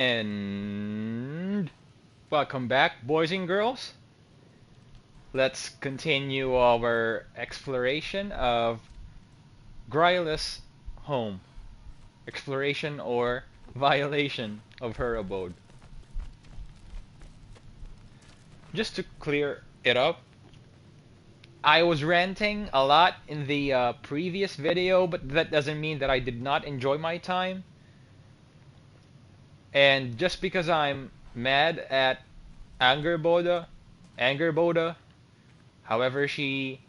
And welcome back, boys and girls. Let's continue our exploration of Gryla's home. Exploration or violation of her abode. Just to clear it up, I was ranting a lot in the previous video, but that doesn't mean that I did not enjoy my time. And just because I'm mad at Angrboda, however she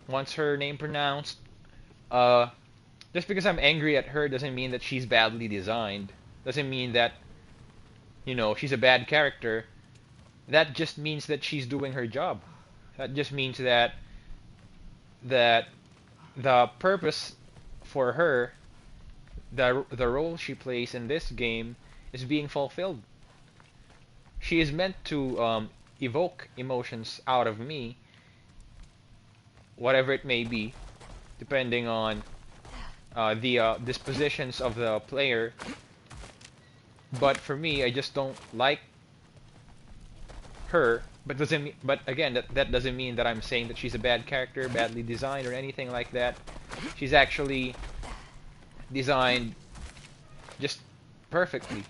wants her name pronounced, just because I'm angry at her doesn't mean that she's badly designed. Doesn't mean that, she's a bad character. That just means that she's doing her job. That just means that the purpose for her, the role she plays in this game, is being fulfilled. She is meant to evoke emotions out of me, whatever it may be, depending on the dispositions of the player. But for me, I just don't like her. But again, that doesn't mean that I'm saying that she's a bad character, badly designed, or anything like that. She's actually designed just perfectly.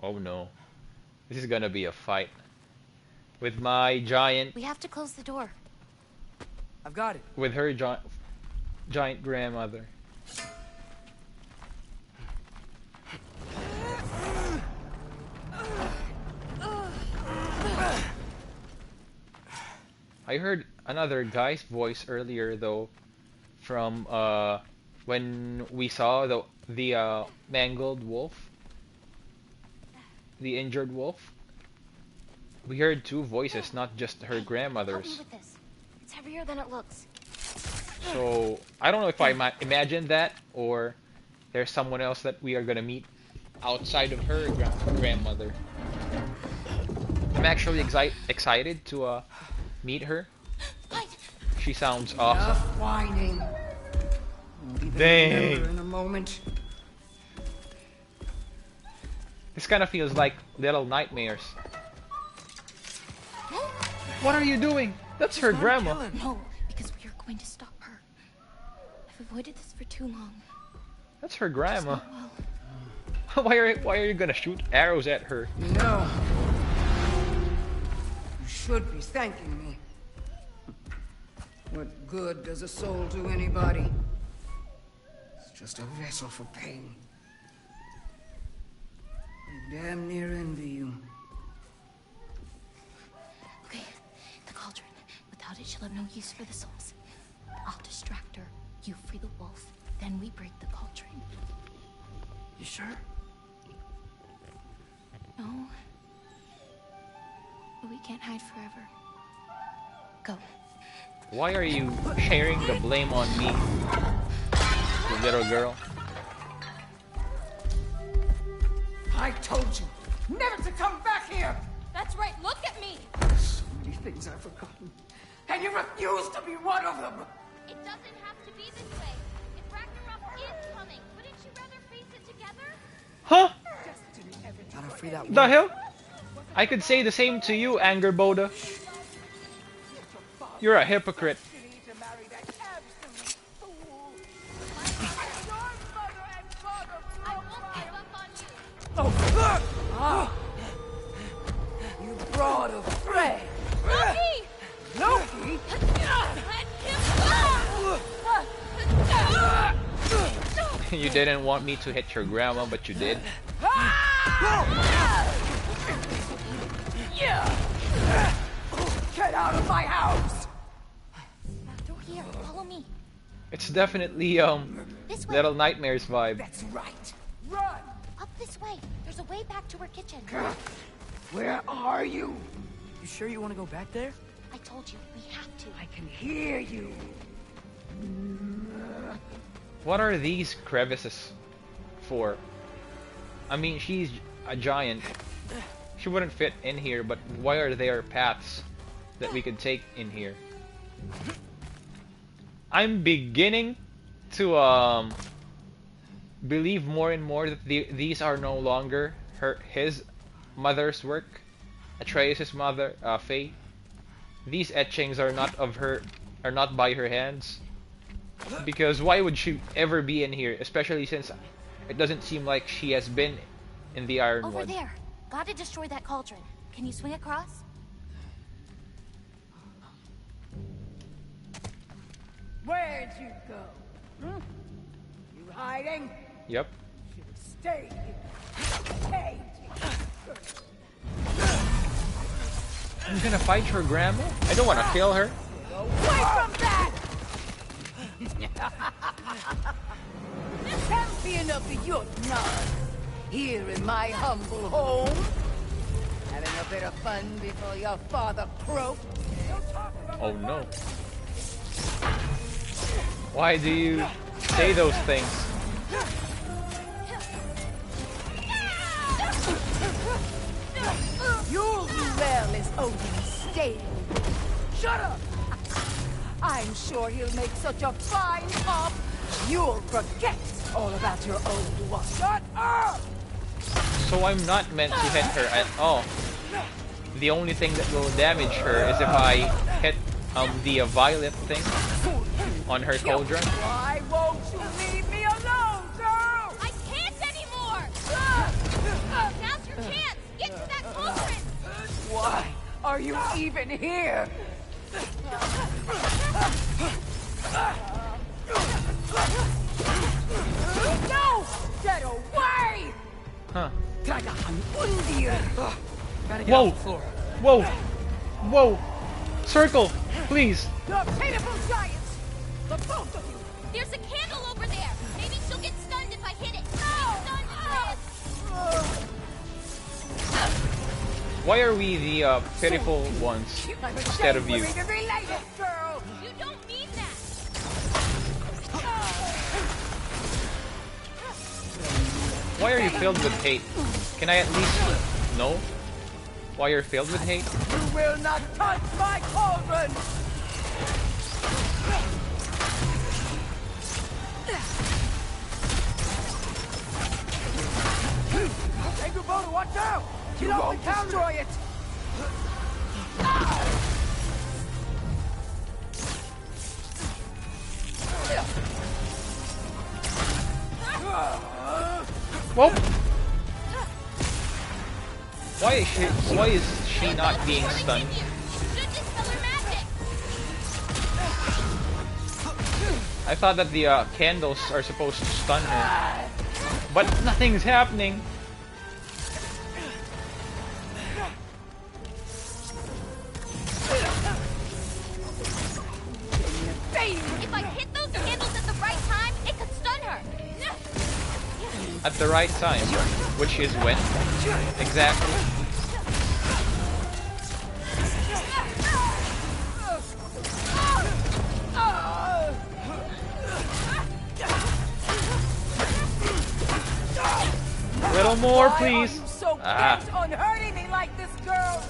Oh no. This is gonna be a fight. With my giant... We have to close the door. I've got it. With her giant grandmother. I heard another guy's voice earlier though, from when we saw the mangled wolf. The injured wolf. We heard two voices, not just her grandmother's. Help me with this. It's heavier than it looks. So I don't know if I imagined that, or there's someone else that we are gonna meet outside of her grandmother. I'm actually excited to meet her. She sounds awesome. Enough whining. Dang. In a moment. This kind of feels like Little Nightmares. What are you doing? That's her grandma. No, because we are going to stop her. I've avoided this for too long. That's her grandma. Why are you gonna shoot arrows at her? No. You should be thanking me. What good does a soul do anybody? It's just a vessel for pain. I damn near envy you. Okay, the cauldron. Without it, she'll have no use for the souls. I'll distract her. You free the wolf. Then we break the cauldron. You sure? No. But we can't hide forever. Go. Why are you sharing the blame on me, you little girl? I told you never to come back here! That's right, look at me! So many things I've forgotten. And you refuse to be one of them! It doesn't have to be this way. If Ragnarok is coming, wouldn't you rather face it together? Huh? Gotta free that The hell? I could say the same to you, Angrboda. You're a hypocrite. You brought a prey! Loki! Loki? You didn't want me to hit your grandma, but you did. Get out of my house! Through here, follow me. It's definitely This way. Little Nightmares vibe. That's right. Run! Up this way. There's a way back to her kitchen. Where are you? You sure you want to go back there? I told you, we have to. I can hear you. What are these crevices for? I mean, she's a giant. She wouldn't fit in here, but why are there paths that we could take in here? I'm beginning to believe more and more that these are no longer his mother's work, Atreus' mother, Faye. These etchings are not of her, are not by her hands. Because why would she ever be in here, especially since it doesn't seem like she has been in the Over Ironwood. there. Gotta destroy that cauldron. Can you swing across? Where'd you go? Hmm? You hiding? Yep. Should have stayed here. Caved You're gonna fight your grandma? I don't wanna kill her. away from that! Champion of the Jotnar, here in my humble home. Having a bit of fun before your father croaked. Oh no. Why do you say those things? You'll do well as Odin's stay. Shut up! I'm sure he'll make such a fine pop, you'll forget all about your old one. Shut up! So I'm not meant to hit her at all. The only thing that will damage her is if I hit the violet thing on her cauldron. Why won't you leave me alone, girl? I can't anymore! Now's your chance! Get to that cauldron! Why are you even here? No! Get away! Huh. Gotta get Whoa! off the floor. Whoa! Whoa! Circle! Please! The pitiful giants! The both of you! There's a candle over there! Maybe she'll get stunned if I hit it! Stun, Atreus! Why are we the pitiful ones I'm instead of you? ashamed we're even related, girl! You don't mean that! Why are you filled with hate? Can I at least know why you're filled with hate? You will not touch my cauldron! Angrboda, watch out! You won't destroy it! Whoa! Why is she not being stunned? You should dispel her magic! I thought that the candles are supposed to stun her. But nothing's happening. If I hit those candles at the right time, it could stun her! At the right time. Which is when? Exactly. A little more, Why please. are you so Ah. bent on hurting me like this, girl?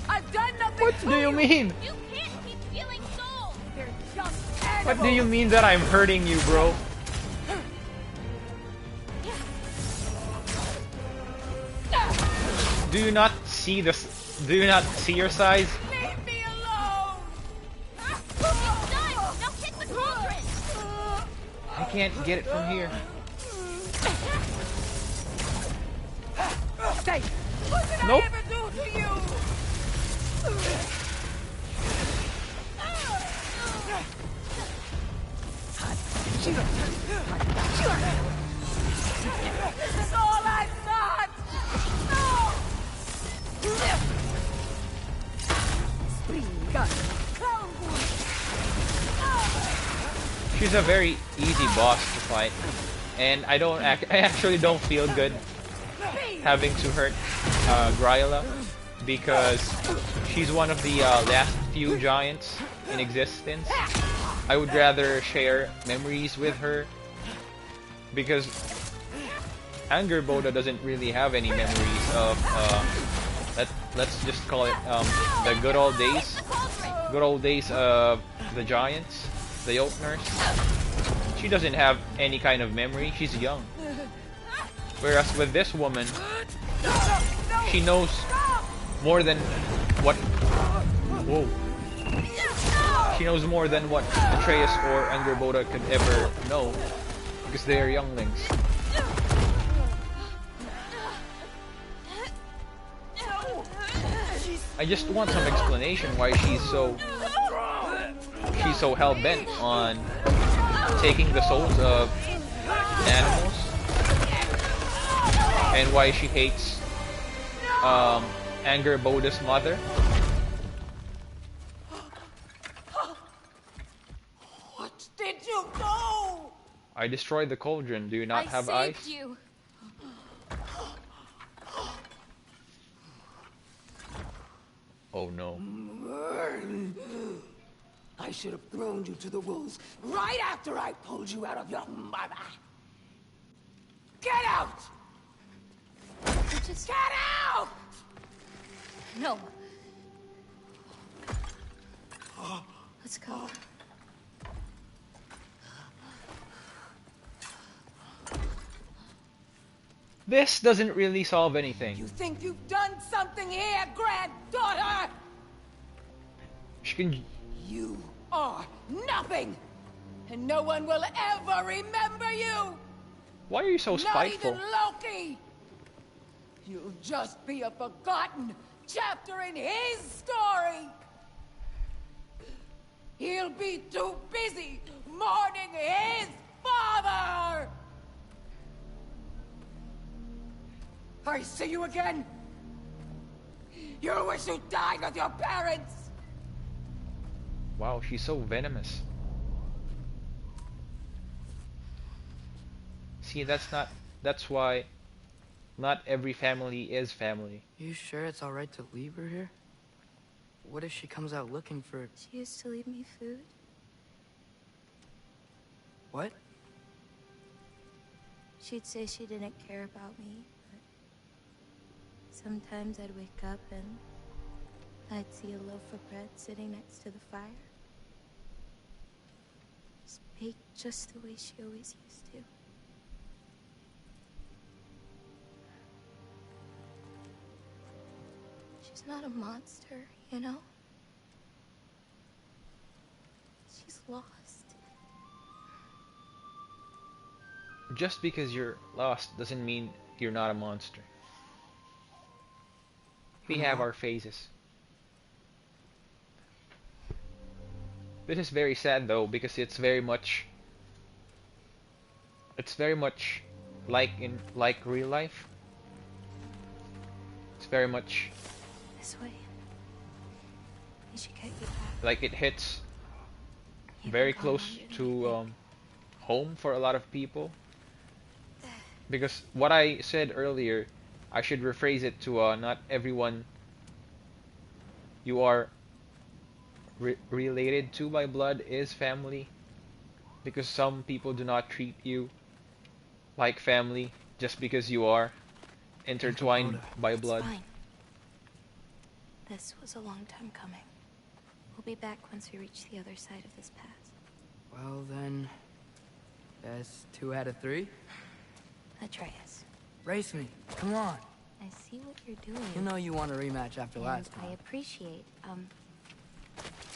I've done nothing What to do you mean? You can't keep stealing souls! They're just What do you animals. mean that I'm hurting you, bro? Do you not see this? Do you not see your size? Leave me alone! It's done! Now hit the cauldron! I can't get it from here. Stay! What did Nope. I ever do to you? This is all I've got! No! Spring gun. Clown wood. She's a very easy boss to fight, and I actually don't feel good having to hurt Gryla because she's one of the last few giants in existence. I would rather share memories with her because Angrboda doesn't really have any memories of let's just call it the good old days of the giants, the Jotnars. She doesn't have any kind of memory. She's young. Whereas with this woman, she knows more than what. Whoa. She knows more than what Atreus or Angrboda could ever know, because they are younglings. I just want some explanation why she's so hell bent on taking the souls of animals, and why she hates Angrboda's mother. What did you do? I destroyed the cauldron. Do you not have I eyes? saved you. Oh no. I should have thrown you to the wolves right after I pulled you out of your mother. Get out! Just Get out! no. Let's go. This doesn't really solve anything. You think you've done something here, granddaughter? She can. You are nothing, and no one will ever remember you. Why are you so spiteful? Not even Loki. You'll just be a forgotten chapter in his story. He'll be too busy mourning his father. I see you again. You wish you died with your parents. Wow, she's so venomous. See, that's why not every family is family. You sure it's alright to leave her here? What if she comes out looking for... She used to leave me food. What? She'd say she didn't care about me, but sometimes I'd wake up and I'd see a loaf of bread sitting next to the fire. Just baked just the way she always used to. She's not a monster, you know? She's lost. Just because you're lost doesn't mean you're not a monster. We have our phases. This is very sad though, because it's very much like real life. It's very much This way. We should get you back. like it hits You very haven't gone close longer than to you think. home for a lot of people. Because what I said earlier, I should rephrase it to not everyone you are related to by blood is family. Because some people do not treat you like family just because you are intertwined by It's blood. fine. This was a long time coming. We'll be back once we reach the other side of this pass. Well then... That's 2 out of 3? Atreus, Race me. Come on. I see what you're doing. You know you want a rematch after and last I time. appreciate,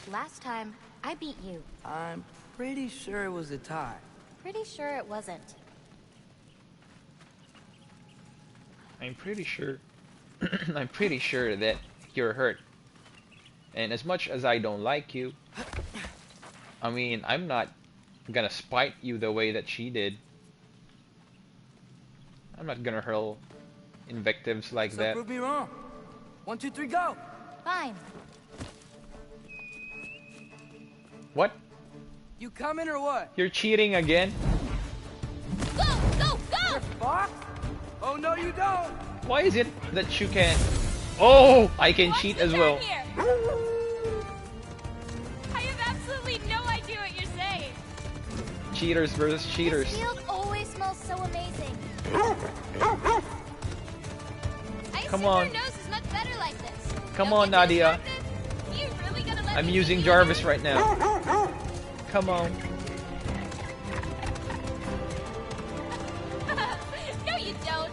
last time, I beat you. I'm pretty sure it was a tie. Pretty sure it wasn't. I'm pretty sure I'm pretty sure that you're hurt. And as much as I don't like you, I mean, I'm not gonna spite you the way that she did. I'm not gonna hurl invectives like So that. prove me wrong. 1, 2, 3, go! Fine. What? You coming or what? You're cheating again? Go! Go! Go! Fox? Oh no you don't! Why is it that you can... Oh! I can cheat as well. Here. I have absolutely no idea what you're saying. Cheaters versus cheaters. This field always smells so amazing. I Come assume on. your nose is much better like this. Come Don't on, get too Nadia. distracted. You really gonna let I'm me using beat you Jarvis again? right now. Come on. No, you don't.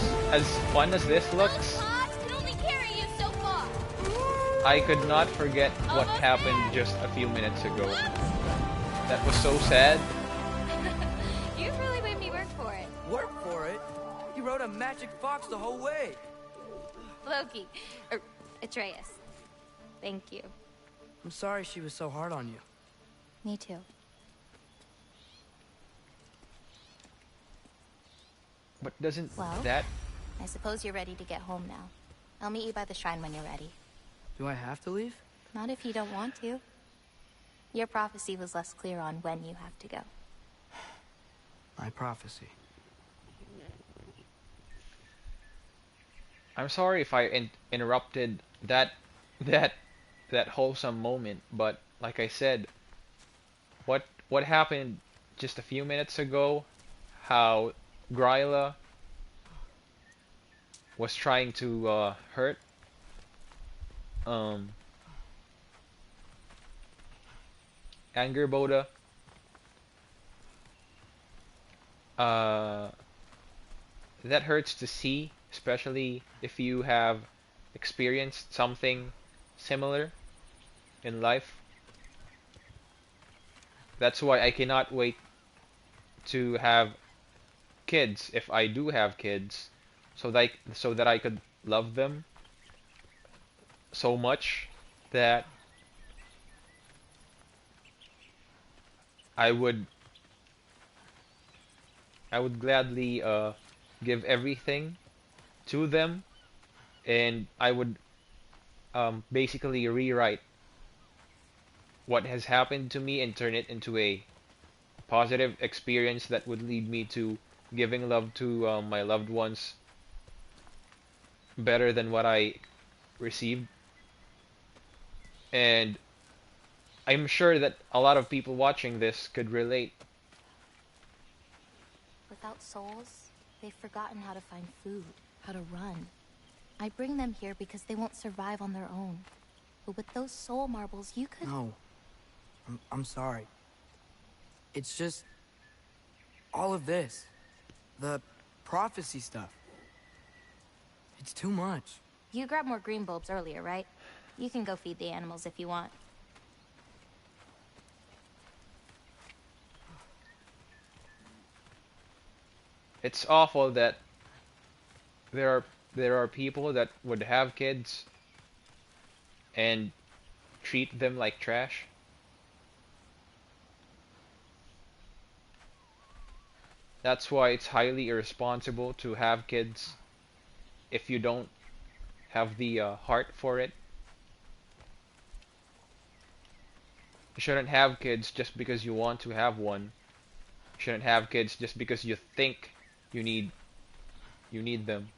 as fun as this Those looks, pods can only carry you so far. I could not forget what Almost happened there. just a few minutes ago. That was so sad. You've really made me work for it. Work for it? You rode a magic fox the whole way. Loki. Atreus. Thank you. I'm sorry she was so hard on you. Me too. But doesn't Well? that... I suppose you're ready to get home now. I'll meet you by the shrine when you're ready. Do I have to leave? Not if you don't want to. Your prophecy was less clear on when you have to go. My prophecy. I'm sorry if I interrupted that wholesome moment, but like I said, what happened just a few minutes ago, how Gryla was trying to hurt Angrboda, that hurts to see, especially if you have experienced something similar in life. That's why I cannot wait to have kids, if I do have kids, so that I could love them so much that I would gladly give everything to them, and I would basically rewrite what has happened to me and turn it into a positive experience that would lead me to giving love to my loved ones better than what I received. And I'm sure that a lot of people watching this could relate. Without souls, they've forgotten how to find food, how to run. I bring them here because they won't survive on their own. But with those soul marbles, you could... No. I'm sorry. It's just... all of this. The prophecy stuff. It's too much. You grabbed more green bulbs earlier, right? You can go feed the animals if you want. It's awful that there are people that would have kids and treat them like trash. That's why it's highly irresponsible to have kids if you don't have the heart for it. You shouldn't have kids just because you want to have one. You shouldn't have kids just because you think you need them.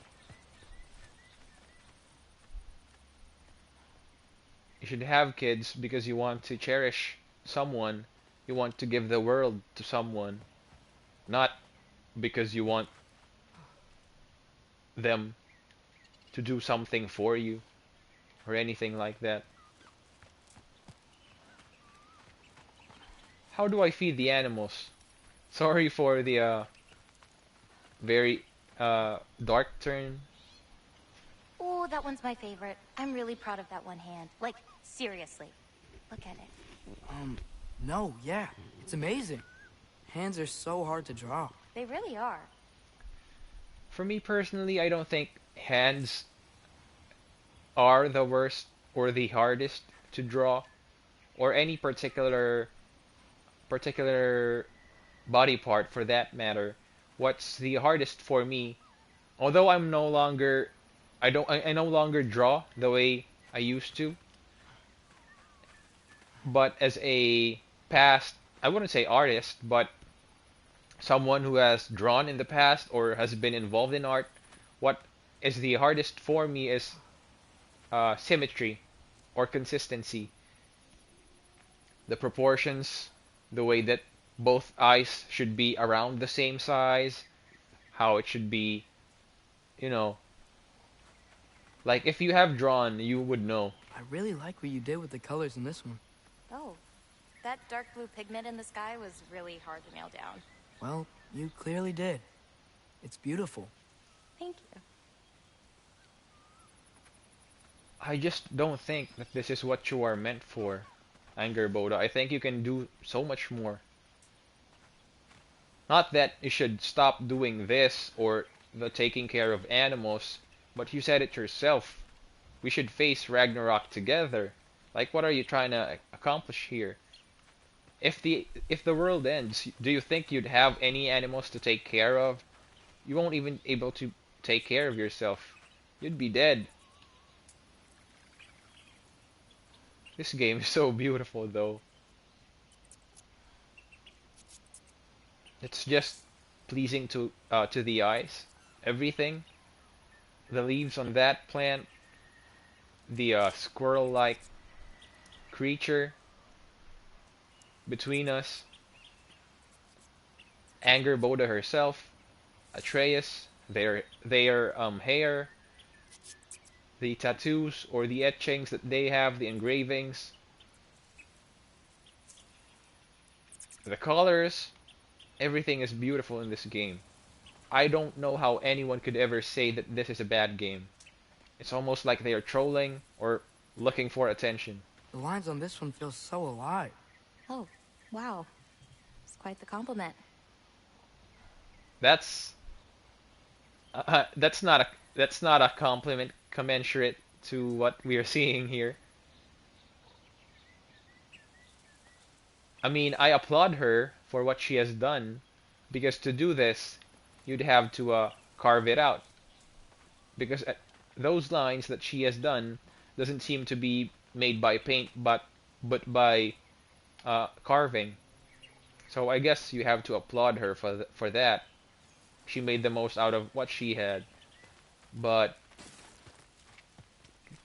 You should have kids because you want to cherish someone, you want to give the world to someone, not because you want them to do something for you or anything like that. How do I feed the animals? Sorry for the very dark turn. Oh, that one's my favorite. I'm really proud of that one hand. Like, seriously. Look at it. No, yeah. It's amazing. Hands are so hard to draw. They really are. For me personally, I don't think hands are the worst or the hardest to draw, or any particular body part for that matter. What's the hardest for me, although I no longer draw the way I used to, but as a past, I wouldn't say artist, but someone who has drawn in the past or has been involved in art, what is the hardest for me is symmetry or consistency. The proportions, the way that both eyes should be around the same size, how it should be, you know, like if you have drawn, you would know. I really like what you did with the colors in this one. Oh, that dark blue pigment in the sky was really hard to nail down. Well, you clearly did. It's beautiful. Thank you. I just don't think that this is what you are meant for, Angrboda. I think you can do so much more. Not that you should stop doing this or the taking care of animals, but you said it yourself. We should face Ragnarok together. Like, what are you trying to accomplish here? If the world ends, do you think you'd have any animals to take care of? You won't even able to take care of yourself. You'd be dead. This game is so beautiful though. It's just pleasing to the eyes. Everything, the leaves on that plant, the squirrel-like creature between us, Angrboda herself, Atreus, their hair, the tattoos or the etchings that they have, the engravings, the colors, everything is beautiful in this game. I don't know how anyone could ever say that this is a bad game. It's almost like they are trolling or looking for attention. The lines on this one feel so alive. Oh, wow. It's quite the compliment. That's that's not a compliment commensurate to what we are seeing here. I mean, I applaud her for what she has done, because to do this, you'd have to carve it out. Because those lines that she has done doesn't seem to be made by paint, but by carving. So I guess you have to applaud her for that. She made the most out of what she had. But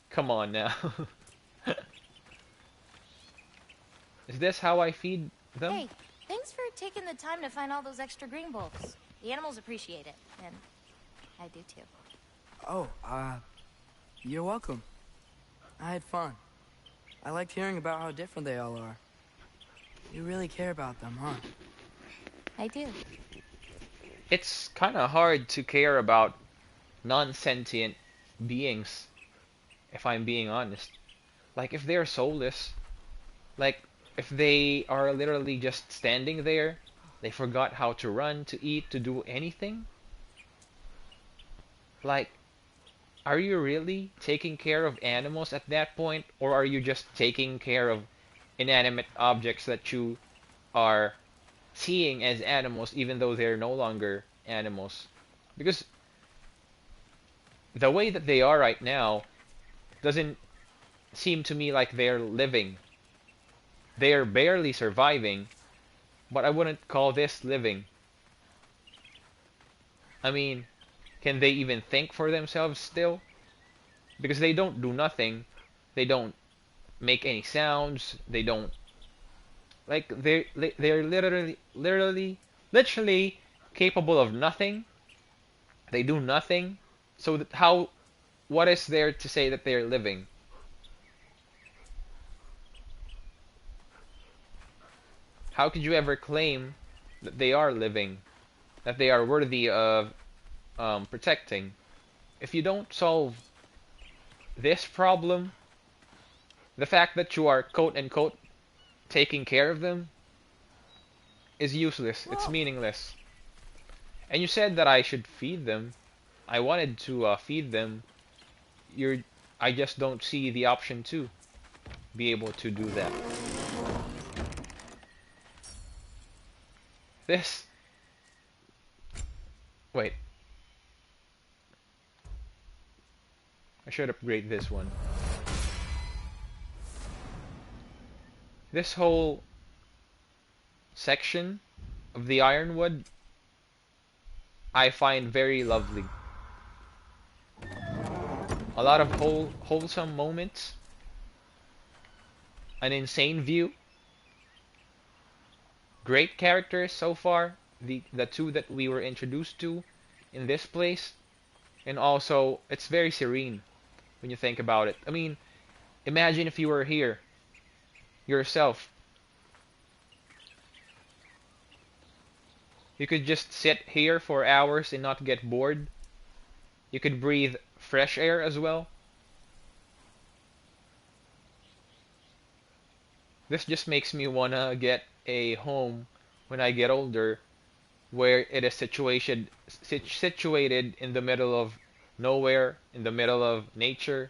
come on now. Is this how I feed them? Hey, thanks for taking the time to find all those extra green bulbs. The animals appreciate it, and I do too. Oh, you're welcome. I had fun. I liked hearing about how different they all are. You really care about them, huh? I do. It's kind of hard to care about non-sentient beings, if I'm being honest. Like, if they're soulless, like, if they are literally just standing there, they forgot how to run, to eat, to do anything. Like, are you really taking care of animals at that point, or are you just taking care of inanimate objects that you are seeing as animals, even though they're no longer animals? Because the way that they are right now doesn't seem to me like they're living. They're barely surviving, but I wouldn't call this living. I mean, can they even think for themselves still? Because they don't do nothing. They don't make any sounds. They don't, like, they're literally capable of nothing. They do nothing. So that what is there to say that they're living? How could you ever claim that they are living, that they are worthy of protecting? If you don't solve this problem, the fact that you are quote unquote taking care of them is useless. It's meaningless. And you said that I should feed them. I wanted to feed them. I just don't see the option to be able to do that. This. Wait. I should upgrade this one. This whole section of the Ironwood I find very lovely. A lot of wholesome moments. An insane view. Great characters so far. The two that we were introduced to in this place. And also, it's very serene when you think about it. I mean, imagine if you were here yourself. You could just sit here for hours and not get bored. You could breathe fresh air as well. This just makes me wanna get a home when I get older where it is situated in the middle of nowhere, in the middle of nature.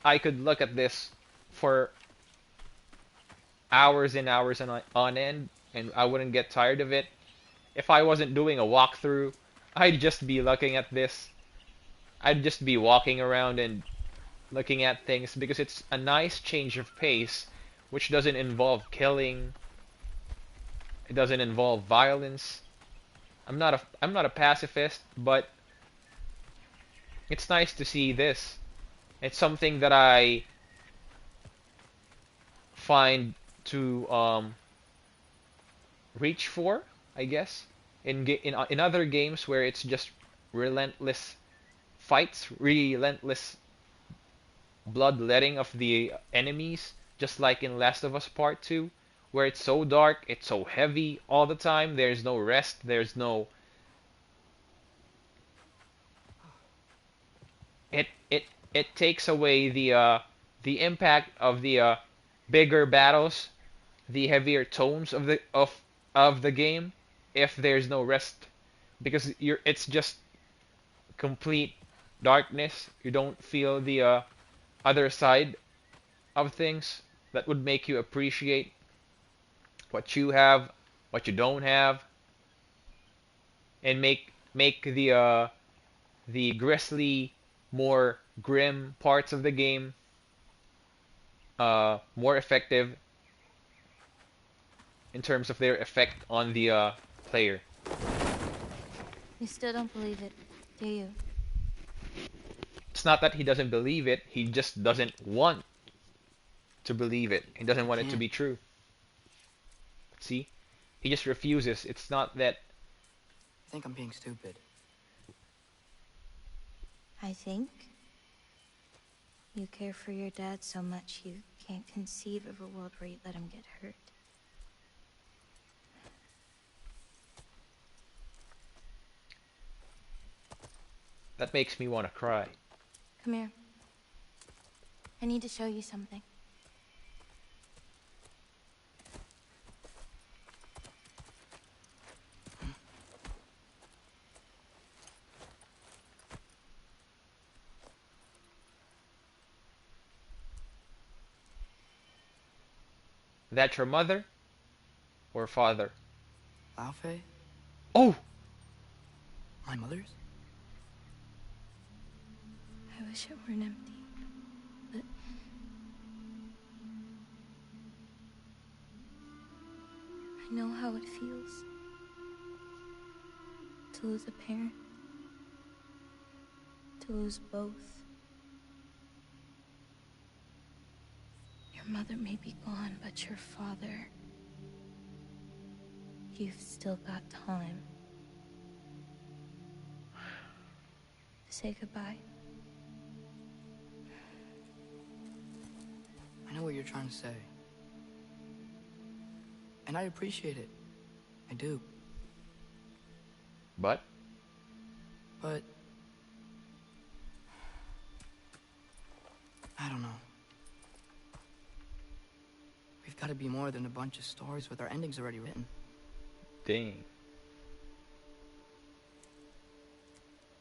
I could look at this for hours and hours on end, and I wouldn't get tired of it. If I wasn't doing a walkthrough, I'd just be looking at this. I'd just be walking around and looking at things because it's a nice change of pace, which doesn't involve killing. It doesn't involve violence. I'm not a pacifist, but it's nice to see this. It's something that I find to reach for, I guess. In other games where it's just relentless fights, relentless bloodletting of the enemies, just like in Last of Us Part 2, where it's so dark, it's so heavy all the time, there's no rest, there's no it takes away the impact of the bigger battles, the heavier tones of the game if there's no rest because it's just complete darkness. You don't feel the other side of things that would make you appreciate what you have, what you don't have, and make the grisly, more grim parts of the game more effective in terms of their effect on the player. You still don't believe it, do you? It's not that he doesn't believe it, he just doesn't want to believe it. He doesn't want it to be true. See? He just refuses. It's not that. I think I'm being stupid. I think you care for your dad so much you can't conceive of a world where you let him get hurt. That makes me want to cry. Come here. I need to show you something. That your mother or father? Laufey? Oh! My mother's? I wish it weren't empty, but I know how it feels to lose a parent, to lose both. Your mother may be gone, but your father, you've still got time to say goodbye. I know what you're trying to say. And I appreciate it. I do. But? But I don't know. We've got to be more than a bunch of stories with our endings already written. Dang.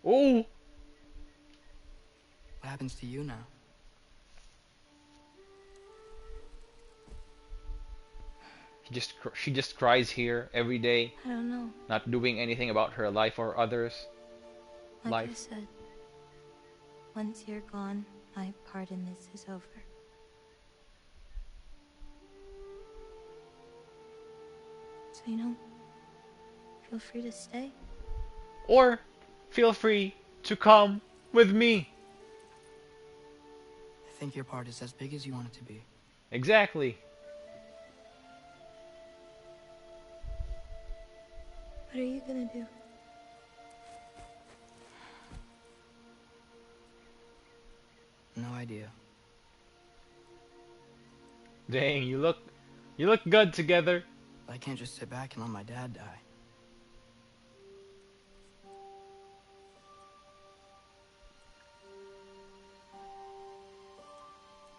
Oh! What happens to you now? She just cries here every day, I don't know. not doing anything about her life or others' Like life. I said, once you're gone, my part in this is over. So, feel free to stay. Or feel free to come with me. I think your part is as big as you want it to be. Exactly. What are you gonna do? No idea. Dang, you look good together. But I can't just sit back and let my dad die.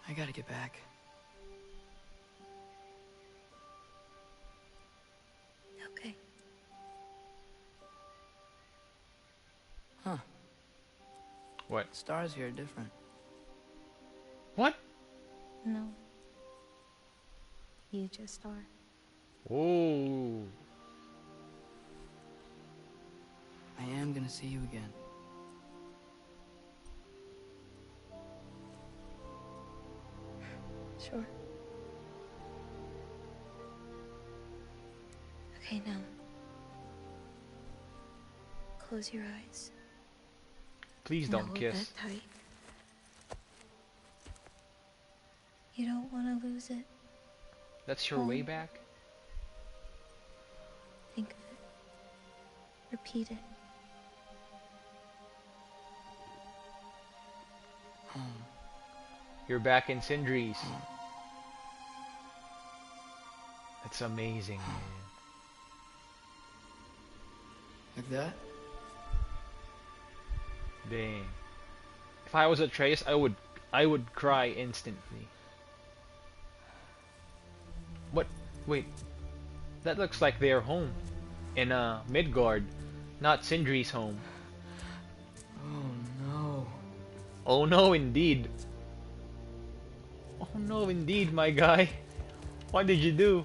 I gotta get back. Okay. Huh. What? Stars here are different. What? No. You just are. Oh. I am gonna see you again. Sure. Okay, now. Close your eyes. Please And don't hold kiss. that tight. You don't want to lose it. That's your way back? Think of it. Repeat it. Home. You're back in Sindri's. That's amazing, man. Like that? Dang. If I was Atreus, I would cry instantly. What? Wait. That looks like their home in Midgard, not Sindri's home. Oh no. Oh no, indeed. Oh no, indeed, my guy. What did you do?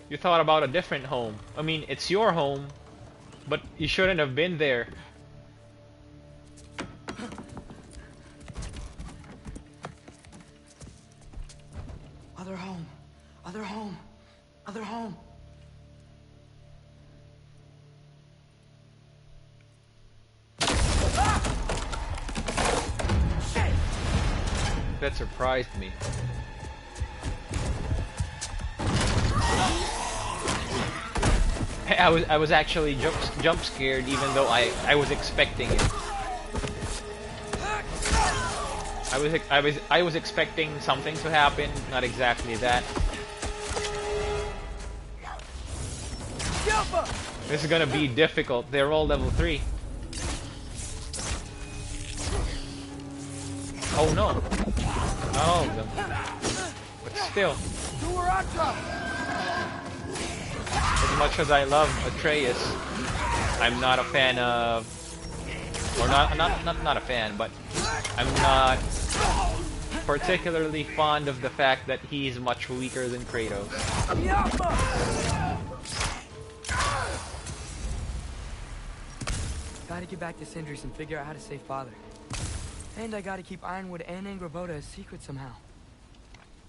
You thought about a different home. I mean, it's your home, but you shouldn't have been there. Other home. Other home. Other home. That surprised me. I was actually jump scared even though I was expecting it. I was expecting something to happen, not exactly that. This is gonna be difficult. They're all level 3. Oh no. Not all of them. But still. As much as I love Atreus, I'm not a fan of, or not a fan, but I'm not particularly fond of the fact that he's much weaker than Kratos. Gotta get back to Sindri's and figure out how to save Father. And I gotta keep Ironwood and Angrboda a secret somehow.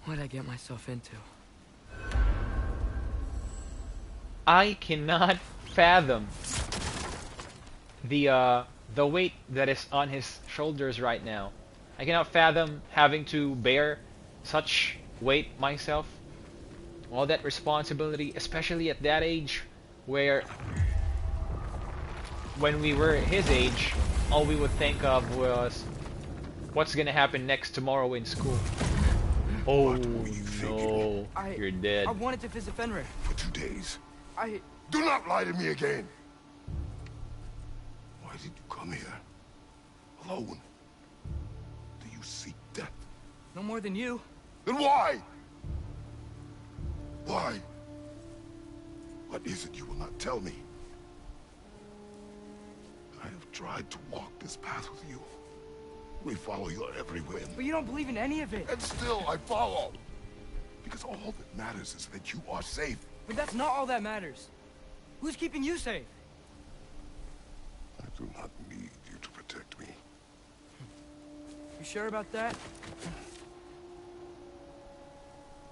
What'd I get myself into? I cannot fathom the weight that is on his shoulders right now. I cannot fathom having to bear such weight myself. All that responsibility, especially at that age, where when we were his age, all we would think of was what's gonna happen next tomorrow in school. Oh no, you're dead. I wanted to visit Fenrir. For 2 days. Do Do not lie to me again! Why did you come here? Alone? Do you seek death? No more than you. Then why? Why? What is it you will not tell me? I have tried to walk this path with you. We follow your every whim. But you don't believe in any of it. And still I follow. Because all that matters is that you are safe. But that's not all that matters. Who's keeping you safe? I do not need you to protect me. You sure about that?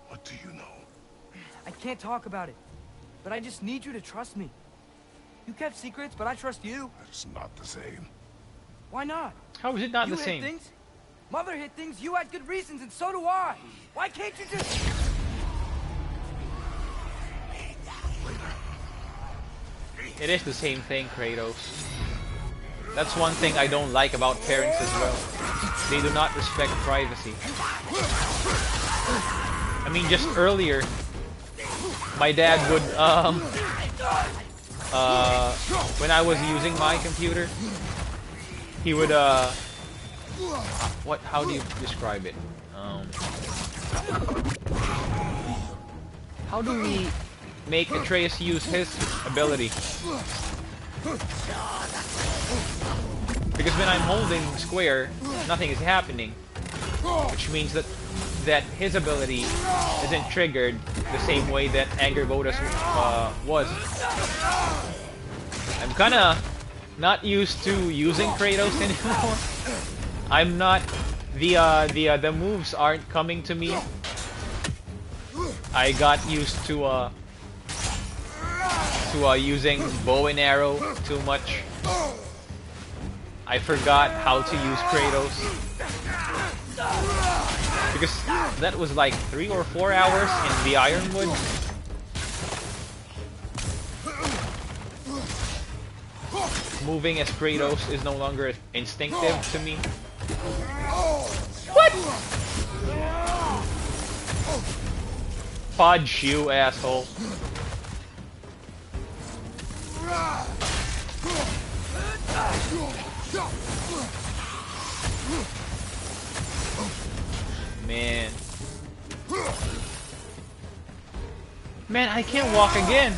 What do you know? I can't talk about it. But I just need you to trust me. You kept secrets, but I trust you. It's not the same. Why not? How is it not You the hid same? things. Mother hid things. You had good reasons, and so do I. Why can't you just... It is the same thing, Kratos. That's one thing I don't like about parents as well. They do not respect privacy. I mean, just earlier, my dad would, when I was using my computer, he would what? How do you describe it? How do we make Atreus use his ability? Because when I'm holding square, nothing is happening, which means that his ability isn't triggered the same way that Angrboda's was. I'm kinda not used to using Kratos anymore. I'm not the moves aren't coming to me. I got used to using bow and arrow too much. I forgot how to use Kratos because that was like 3 or 4 hours in the Ironwood. Moving as Kratos is no longer instinctive to me. What? Fudge, you asshole. Man. Man, I can't walk again.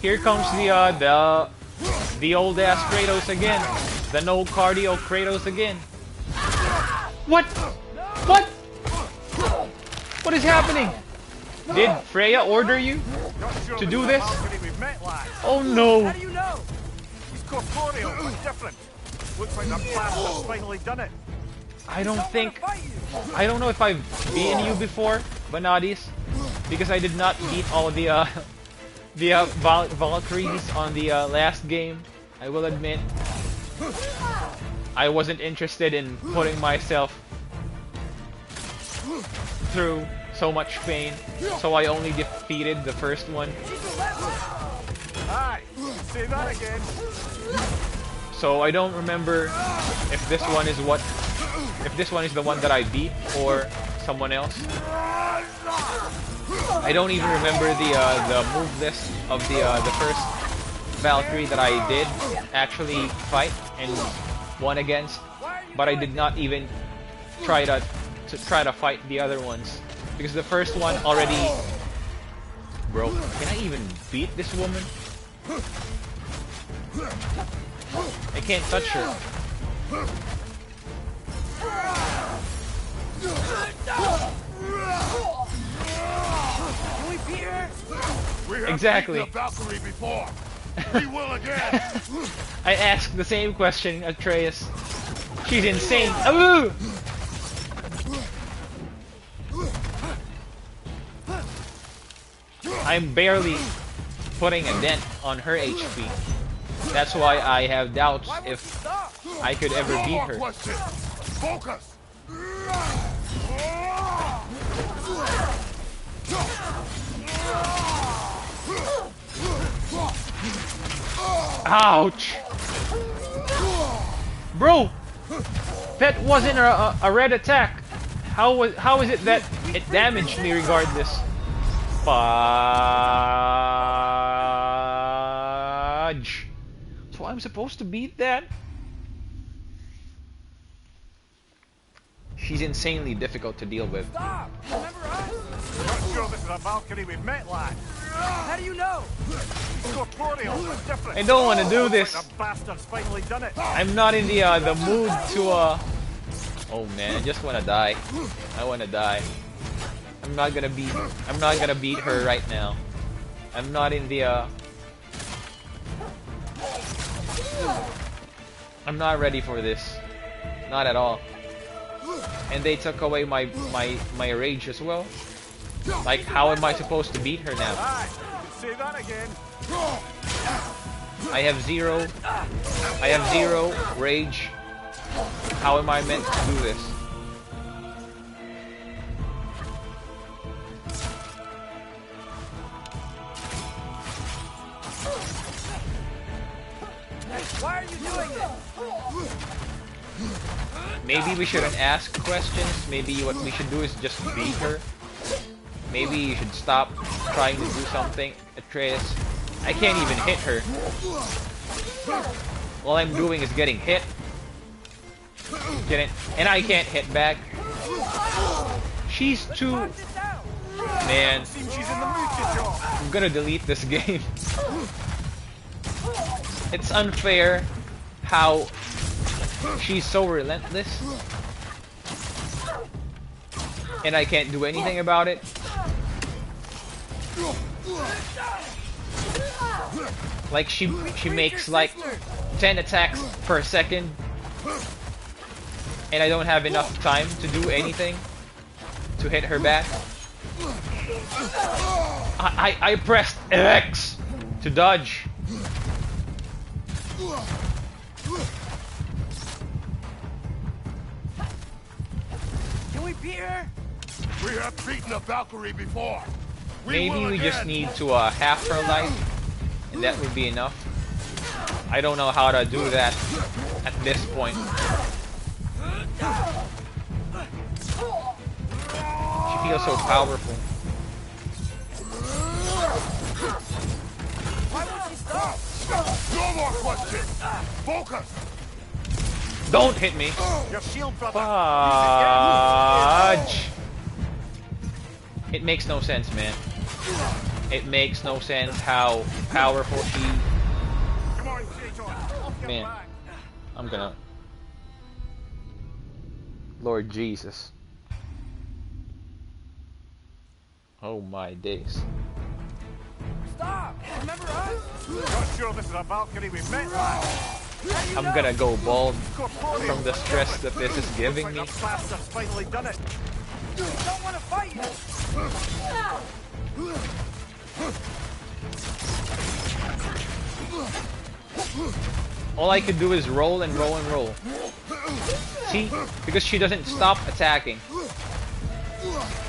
Here comes the old ass Kratos again. The no cardio Kratos again. What? What? What is happening? Did Freya order you to do this? Oh no. How do you know? He's corporeal, but different. Looks like the bastard's finally done it. I don't know if I've beaten you before, Vanadis, because I did not beat all the Valkyries on the last game. I will admit, I wasn't interested in putting myself through so much pain, so I only defeated the first one. Aye, say that again. So I don't remember if this one is the one that I beat or someone else. I don't even remember the move list of the first Valkyrie that I did actually fight and won against, but I did not even try to fight the other ones because the first one already. Bro, can I even beat this woman? I can't touch her. Can we beat her? We have Exactly. beaten a Valkyrie before. We will again. I asked the same question, Atreus. She's insane. Ooh! I'm barely putting a dent on her HP. That's why I have doubts if I could ever beat her. Focus. Ouch! Bro! That wasn't a red attack. How is it that it damaged me regardless? Fudge. So I'm supposed to beat that? She's insanely difficult to deal with. Stop! Remember us? Not sure this is a Valkyrie we've met, lad. How do you know? He's corporeal, but different. I don't want to do this. The bastard's finally done it. I'm not in the mood to Oh man, I just want to die. I want to die. I'm not gonna beat her right now. I'm not in the I'm not ready for this. Not at all. And they took away my rage as well. Like, how am I supposed to beat her now? Aye, say that again. I have zero rage. How am I meant to do this? Why are you doing this? Maybe we shouldn't ask questions. Maybe what we should do is just beat her. Maybe you should stop trying to do something, Atreus. I can't even hit her. All I'm doing is getting hit. Get it? And I can't hit back. She's too... Man, Seems she's in the mood to talk. I'm gonna delete this game. It's unfair how she's so relentless. And I can't do anything about it. Like she makes like 10 attacks per second. And I don't have enough time to do anything to hit her back. I pressed X to dodge. Can we beat her? We have beaten a Valkyrie before. Maybe we just need to half her life, and that would be enough. I don't know how to do that at this point. She feels so powerful. Why won't she stop? No more questions. Focus. Don't hit me! Your shield, brother. Fudge! It makes no sense, man. It makes no sense how powerful she... Come on, Kratos. Off your Man. back. I'm gonna... Lord Jesus. Oh my days. Stop! Remember us? Not sure this is a Valkyrie we met last. I'm gonna go bald from the stress that this is giving me. Looks like the bastard's finally done it. We don't want to fight you! All I could do is roll and roll and roll. See? Because she doesn't stop attacking.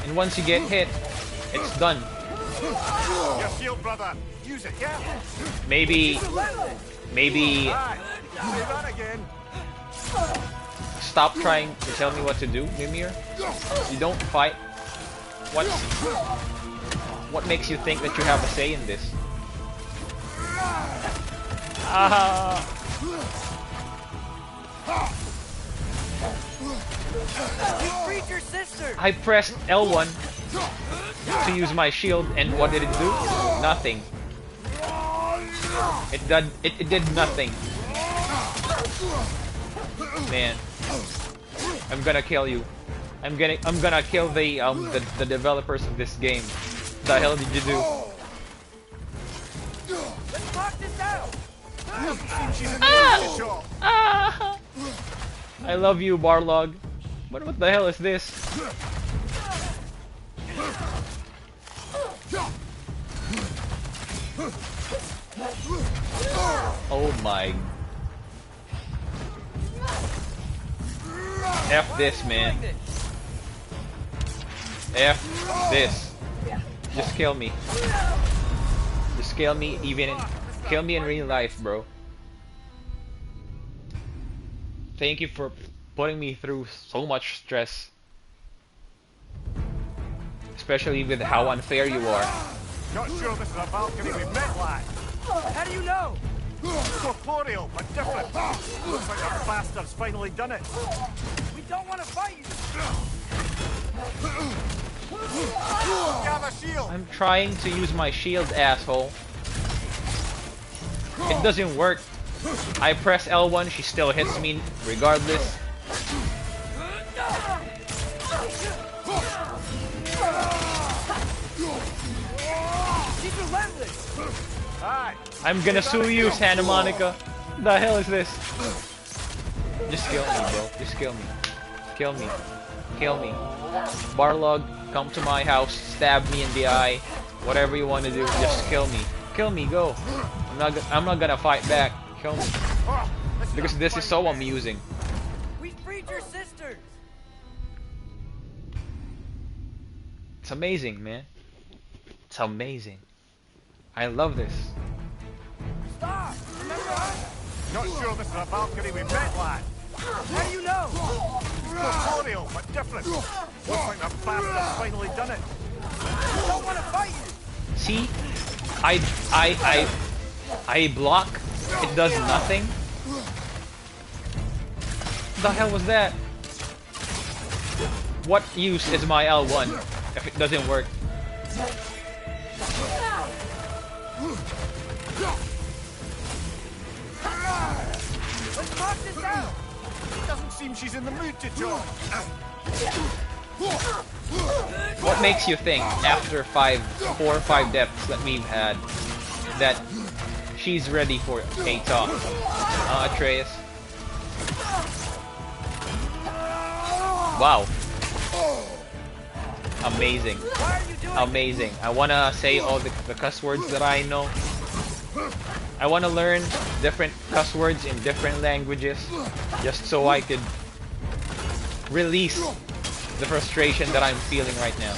And once you get hit, it's done. Your shield, brother. Use it, yeah? Maybe Aye. Say that again. stop trying to tell me what to do, Mimir. You don't fight. What makes you think that you have a say in this? Ah. You freed your sister! I pressed L1 to use my shield, and what did it do? Nothing. It did nothing. Man, I'm gonna kill you. I'm gonna kill the developers of this game. The hell did you do? Let's talk this out! Seems she's in the mood to talk. Ah! I love you, Barlog. What the hell is this? Oh my. F this, man. F this. Just kill me. Just kill me kill me in real life, bro. Thank you for putting me through so much stress. Especially with how unfair you are. Not sure this is a Valkyrie we met last. How do you know? Corporeal, but different. Looks like the bastard's finally done it. We don't want to fight you! Gather shield. I'm trying to use my shield, asshole. It doesn't work. I press L1, she still hits me regardless. She's relentless! Aye. I'm gonna sue you, Santa Monica. The hell is this? Just kill me, bro. Just kill me. Kill me. Kill me. Barlog, come to my house, stab me in the eye. Whatever you want to do, just kill me. Kill me, go. I'm not gonna fight back. Kill me. Because this is so amusing. We freed your sisters! It's amazing, man. It's amazing. I love this. Stop! Remember us? Not sure this is a Valkyrie we met last. How do you know? Corporeal, but different. Looks like the bastard's finally done it. We don't want to fight you! See? I block. It does nothing. The hell was that? What use is my L1 if it doesn't work? Let's knock this out! Doesn't seem she's in the mood to talk. What makes you think, after 4 or 5 deaths that we've had, that she's ready for a talk? Atreus? Wow. Amazing. Amazing. I wanna say all the cuss words that I know. I wanna learn different cuss words in different languages, just so I could release the frustration that I'm feeling right now.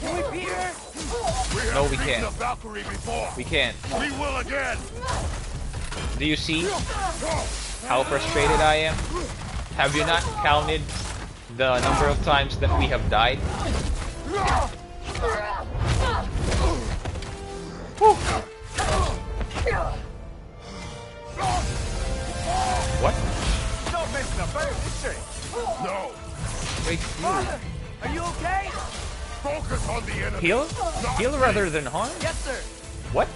Can we beat her? No, we can't. The Valkyrie before. We can't. We will again. Do you see how frustrated I am? Have you not counted the number of times that we have died? Whew. What? She's not messing about, is she? No. Wait, Are you okay? Focus on the enemy. heal? Heal rather than harm? Yes, sir. What?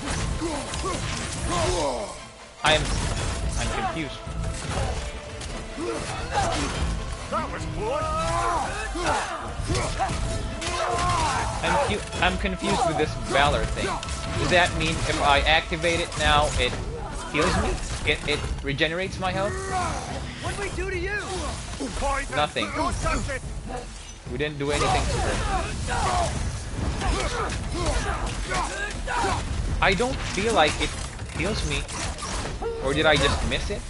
I'm confused. That was close. I'm confused with this Valor thing. Does that mean if I activate it now, it heals me? It regenerates my health? What'd we do to you? Poison. Nothing. Don't touch it. We didn't do anything to her. I don't feel like it heals me. Or did I just miss it?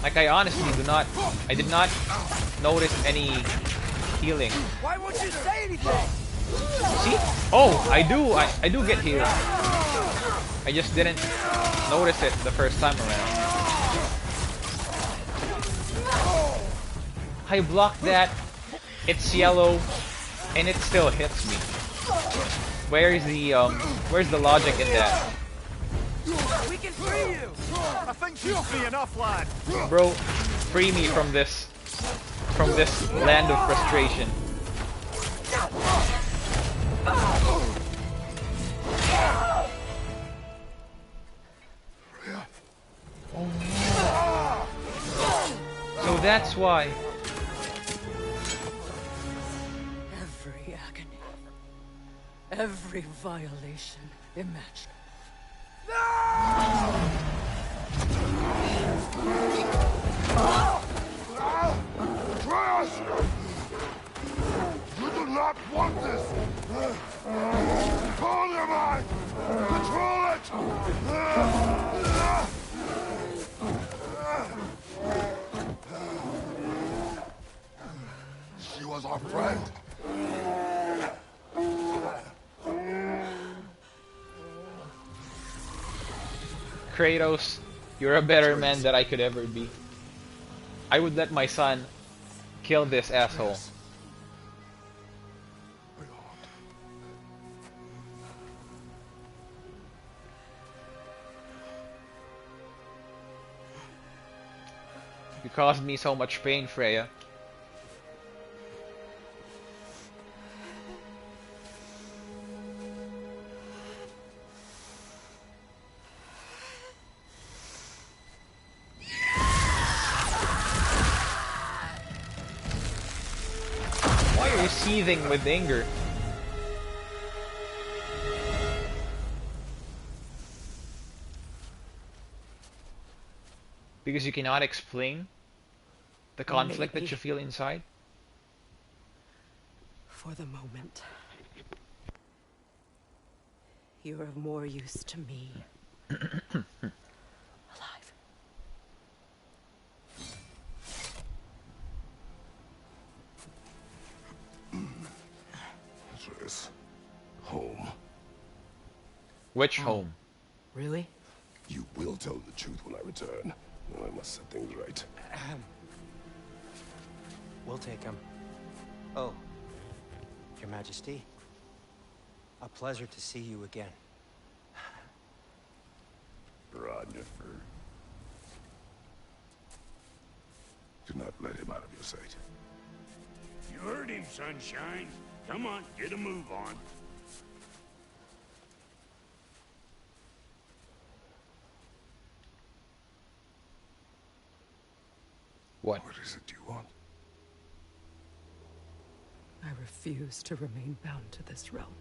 Like, I honestly I did not notice any healing. Why won't you say anything? See? Oh, I do get healed. I just didn't notice it the first time around. I blocked that, it's yellow, and it still hits me. Where's the logic in that? We can free you. I think she's free enough, lad. Bro, free me from this land of frustration. So that's why. Every agony. Every violation imaginable. Atreus! You do not want this! Control your mind! Control it! She was our friend. Kratos, you're a better man than I could ever be. I would let my son kill this asshole. You caused me so much pain, Freya. Why are you seething with anger? Because you cannot explain the conflict that you feel inside? For the moment, you're of more use to me. Alive. Atreus, home. Which home? Really? You will tell the truth when I return. I must set things right. We'll take him. Oh, Your Majesty. A pleasure to see you again. Rodnifer. Do not let him out of your sight. You heard him, Sunshine. Come on, get a move on. What is it you want? I refuse to remain bound to this realm.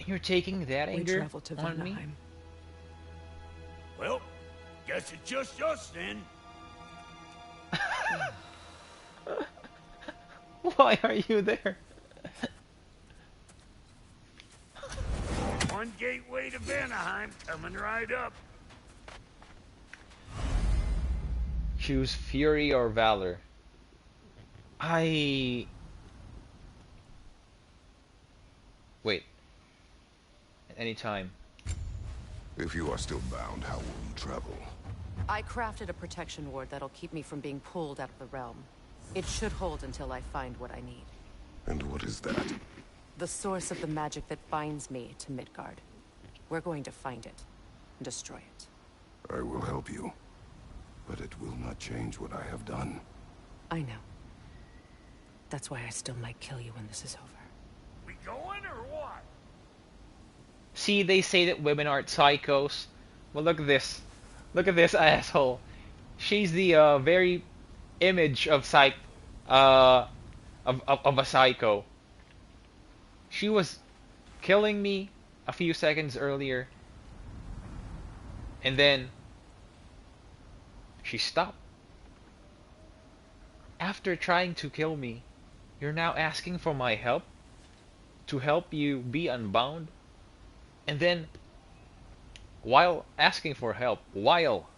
You're taking that We anger travel to on me? Vanheim. Well, guess it's just us then. Why are you there? One gateway to Vanheim coming right up. Choose fury or valor. Wait. At any time. If you are still bound, how will you travel? I crafted a protection ward that'll keep me from being pulled out of the realm. It should hold until I find what I need. And what is that? The source of the magic that binds me to Midgard. We're going to find it and destroy it. I will help you. But it will not change what I have done. I know. That's why I still might kill you when this is over. We going or what? See, they say that women aren't psychos. Well, look at this. Look at this asshole. She's the very image of of a psycho. She was killing me a few seconds earlier, and then she stopped. After trying to kill me, you're now asking for my help to help you be unbound, and then while asking for help, while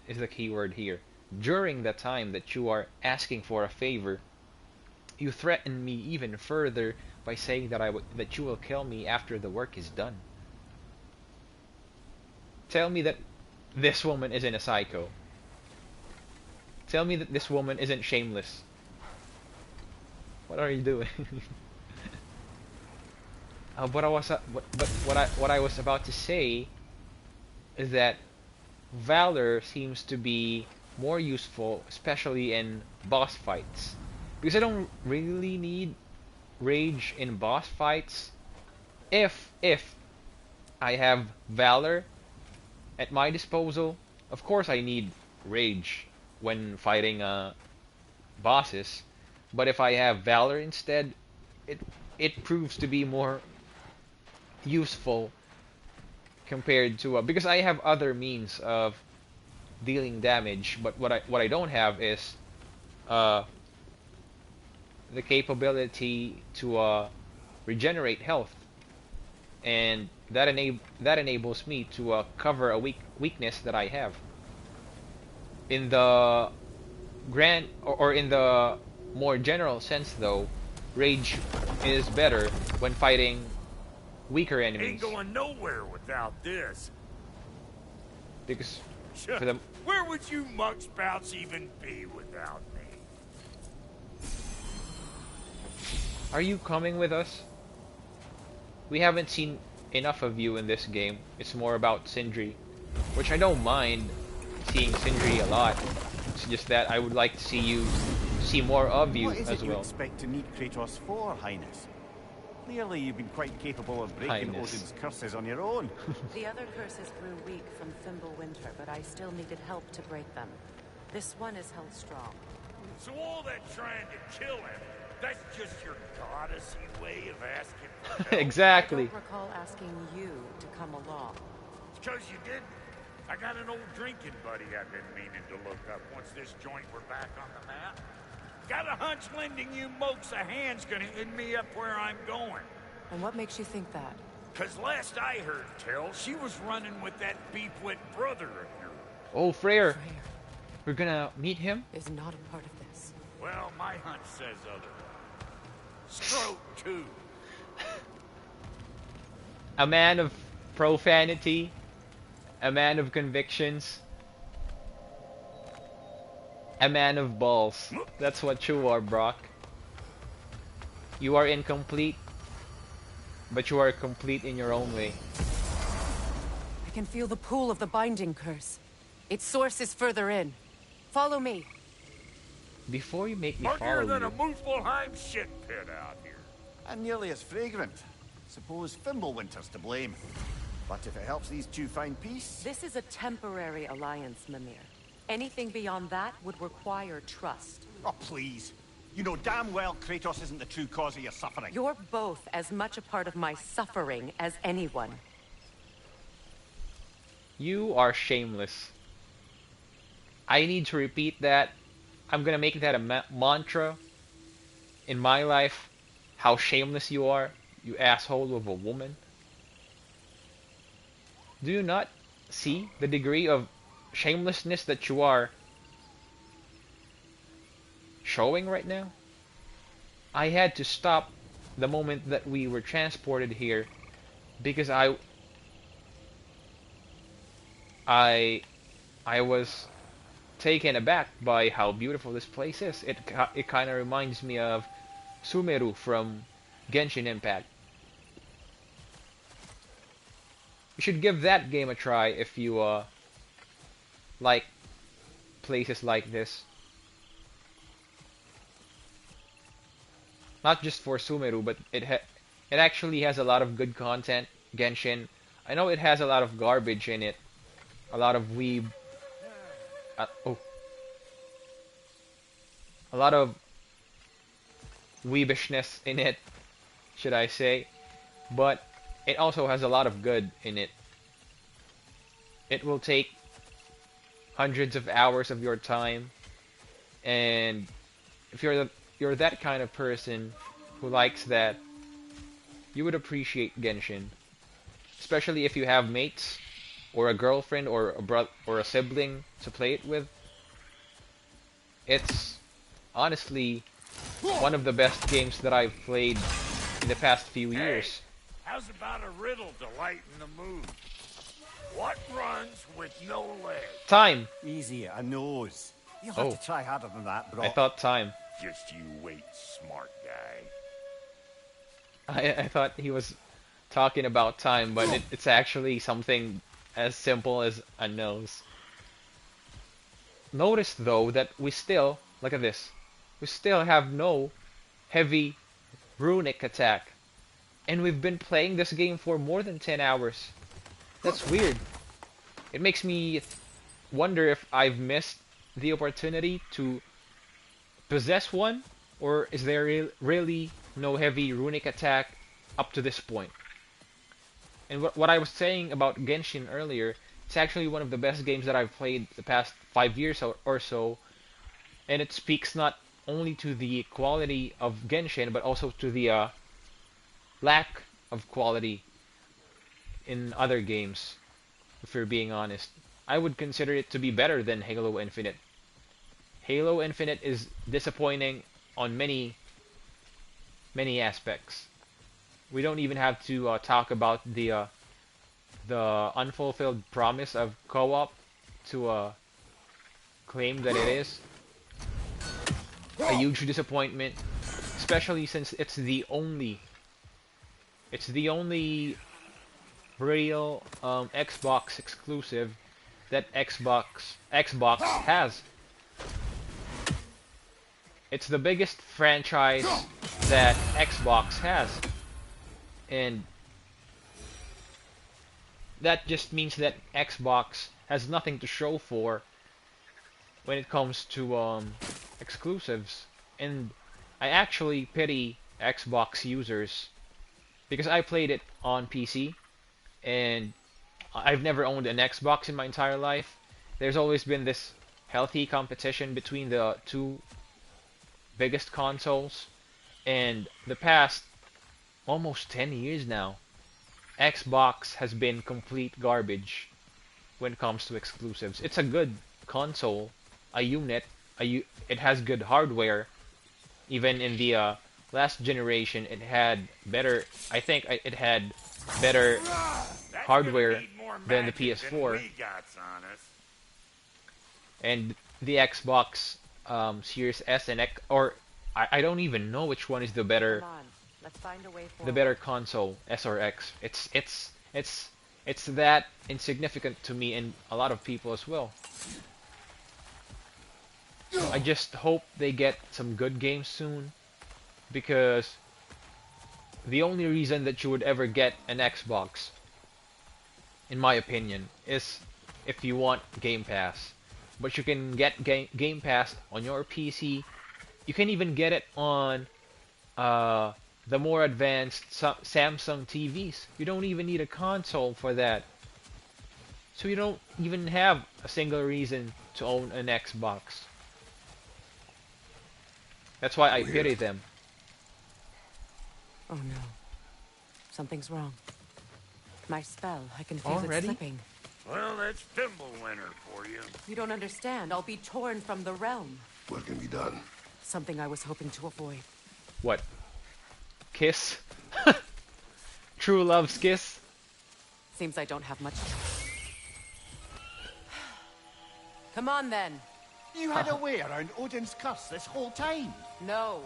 is the key word here, during the time that you are asking for a favor, you threaten me even further by saying that you will kill me after the work is done. Tell me that this woman isn't a psycho. Tell me that this woman isn't shameless. What are you doing? What I was about to say is that valor seems to be more useful, especially in boss fights, because I don't really need rage in boss fights. If I have valor at my disposal, of course I need rage when fighting bosses. But if I have valor instead, it proves to be more useful compared to because I have other means of dealing damage, but what I don't have is the capability to regenerate health, and that enables me to cover a weakness that I have. In the or in the more general sense, though, rage is better when fighting weaker enemies. Ain't going nowhere without this. Because for them, where would you muckspouts even be without me? are you coming with us? We haven't seen enough of you in this game. It's more about Sindri, which I don't mind seeing Sindri a lot. It's just that I would like to see more of you What is as it you well. expect to need Kratos for, Highness? Clearly you've been quite capable of breaking Highness. Odin's curses on your own. The other curses grew weak from Fimbulwinter, but I still needed help to break them. This one is held strong. So all that trying to kill him, that's just your goddessy way of asking for help? Exactly. I don't recall asking you to come along. It's 'cause you didn't. I got an old drinking buddy I've been meaning to look up once this joint were back on the map. Got a hunch lending you mokes a hand's gonna end me up where I'm going. And what makes you think that? 'Cause last I heard tell, she was running with that beef-wit brother of yours. Oh, Freyr. Freyr We're gonna meet him? is not a part of this. Well, my hunch says otherwise. Stroke, too. A man of profanity, a man of convictions, a man of balls. That's what you are, Brock. You are incomplete, but you are complete in your own way. I can feel the pull of the binding curse. Its source is further in. Follow me. Before you make me Muggier follow than a you, Muspelheim shit pit out here. And nearly as fragrant. Suppose Fimbulwinter's to blame. But if it helps these two find peace... This is a temporary alliance, Mimir. Anything beyond that would require trust. Oh, please. You know damn well Kratos isn't the true cause of your suffering. You're both as much a part of my suffering as anyone. you are shameless. I need to repeat that. I'm gonna make that a mantra in my life. How shameless you are, you asshole of a woman. Do you not see the degree of shamelessness that you are showing right now? I had to stop the moment that we were transported here because I was taken aback by how beautiful this place is. It kind of reminds me of Sumeru from Genshin Impact. You should give that game a try if you like places like this. Not just for Sumeru, but it actually has a lot of good content. Genshin. I know it has a lot of garbage in it, a lot of weeb. A lot of weebishness in it, should I say? But it also has a lot of good in it. It will take hundreds of hours of your time, and if you're that kind of person who likes that, you would appreciate Genshin. Especially if you have mates, or a girlfriend, or a brother, or a sibling to play it with. It's honestly one of the best games that I've played in the past few years. How's about a riddle to lighten the mood? What runs with no legs? Time! Easy, a nose. You'll have to try harder than that, bro. I thought time. Just you wait, smart guy. I thought he was talking about time, but it's actually something as simple as a nose. Notice though that we still, look at this, we still have no heavy runic attack. And we've been playing this game for more than 10 hours. That's weird. It makes me wonder if I've missed the opportunity to possess one, or is there really no heavy runic attack up to this point? And what I was saying about Genshin earlier, it's actually one of the best games that I've played the past 5 years or so, and it speaks not only to the quality of Genshin, but also to the lack of quality in other games, if you're being honest. I would consider it to be better than Halo Infinite. Halo Infinite is disappointing on many aspects. We don't even have to talk about the unfulfilled promise of co-op to claim that it is a huge disappointment, especially since it's the only real Xbox exclusive that Xbox has. It's the biggest franchise that Xbox has, and that just means that Xbox has nothing to show for when it comes to exclusives. And I actually pity Xbox users because I played it on PC and I've never owned an Xbox in my entire life. There's always been this healthy competition between the two biggest consoles, and the past almost 10 years now, Xbox has been complete garbage when it comes to exclusives. It's a good console, a unit, it has good hardware. Even in the last generation, it had better. I think it had better hardware than the PS4. And the Xbox Series S and X, or I don't even know which one is the better Let's find a way the forward. better console, S or X. It's that insignificant to me and a lot of people as well. I just hope they get some good games soon, because the only reason that you would ever get an Xbox, in my opinion, is if you want Game Pass. But you can get Game Pass on your PC. You can even get it on uh, the more advanced Samsung TVs. You don't even need a console for that. So you don't even have a single reason to own an Xbox. That's why I pity them. Oh no. Something's wrong. My spell, I can feel it Already? slipping. Well, that's Thimblewinter for you. You don't understand. I'll be torn from the realm. What can be done? Something I was hoping to avoid. What? Kiss? True love's kiss? Seems I don't have much choice. Come on then. You had a way around Odin's curse this whole time. No.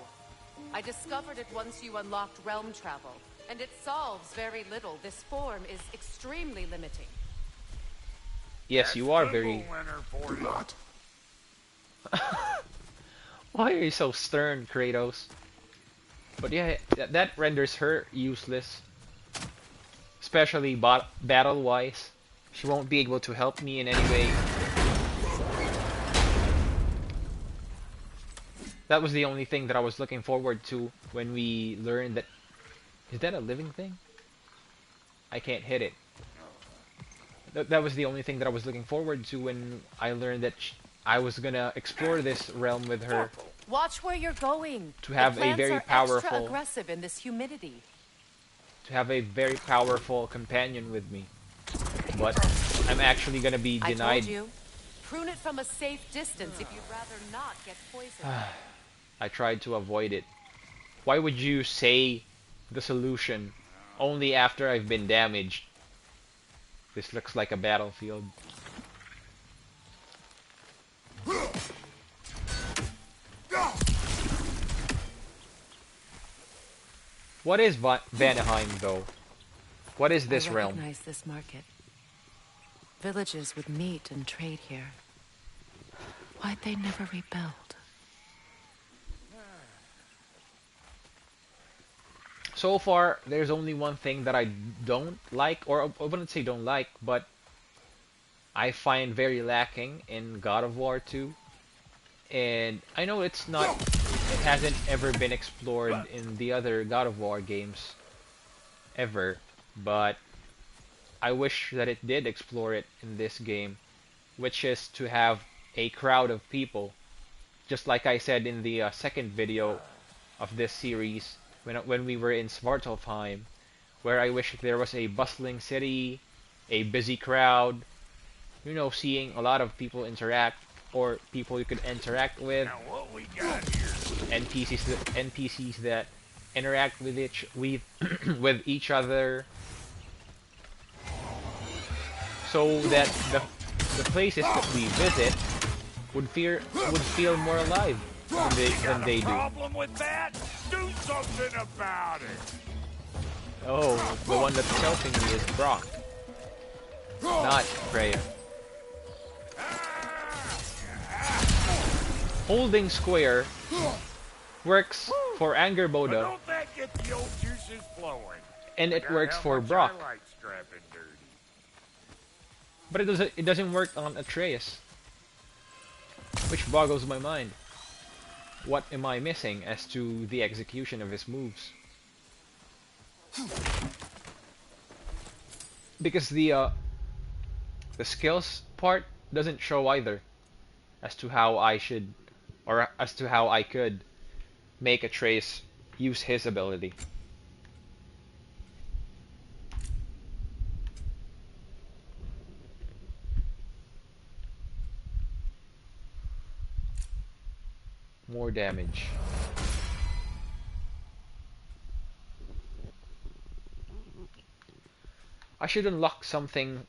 I discovered it once you unlocked realm travel, and it solves very little. This form is extremely limiting. Yes, you are very... Thimblewinter for Do you. not. Why are you so stern, Kratos? But yeah, that renders her useless. Especially battle-wise. She won't be able to help me in any way. That was the only thing that I was looking forward to when we learned that... Is that a living thing? I can't hit it. That was the only thing that I was looking forward to when I learned that I was gonna explore this realm with her. Watch where you're going. To have the a plants very are powerful... extra aggressive in this humidity. To have a very powerful companion with me. But I'm actually gonna be I denied... told you. Prune it from a safe distance if you'd rather not get poisoned. I tried to avoid it. Why would you say the solution only after I've been damaged? This looks like a battlefield. What is Vanaheim, though? What is this I realm? recognize this market. Villages would meet and trade here. Why'd they never rebuild? So far, there's only one thing that I don't like, or I wouldn't say don't like, but I find very lacking in God of War 2. And I know it hasn't ever been explored in the other God of War games, ever, but I wish that it did explore it in this game, which is to have a crowd of people, just like I said in the second video of this series, when we were in Svartalfheim, where I wish there was a bustling city, a busy crowd, seeing a lot of people interact, or people you could interact with, Now what we got here? NPCs that interact with with each other, so that the places that we visit would feel more alive than they do. Problem with that? Do something about it. Oh, the one that's helping me is Brock, not Freya. Holding square works for But Angrboda, don't that get the old juices flowing? and it Gotta works have for much Brock, I like scrapping dirty. but it doesn't work on Atreus, which boggles my mind. What am I missing as to the execution of his moves? Because the skills part doesn't show either, as to how I should, or as to how I could make Atreus use his ability. More damage. I should unlock something.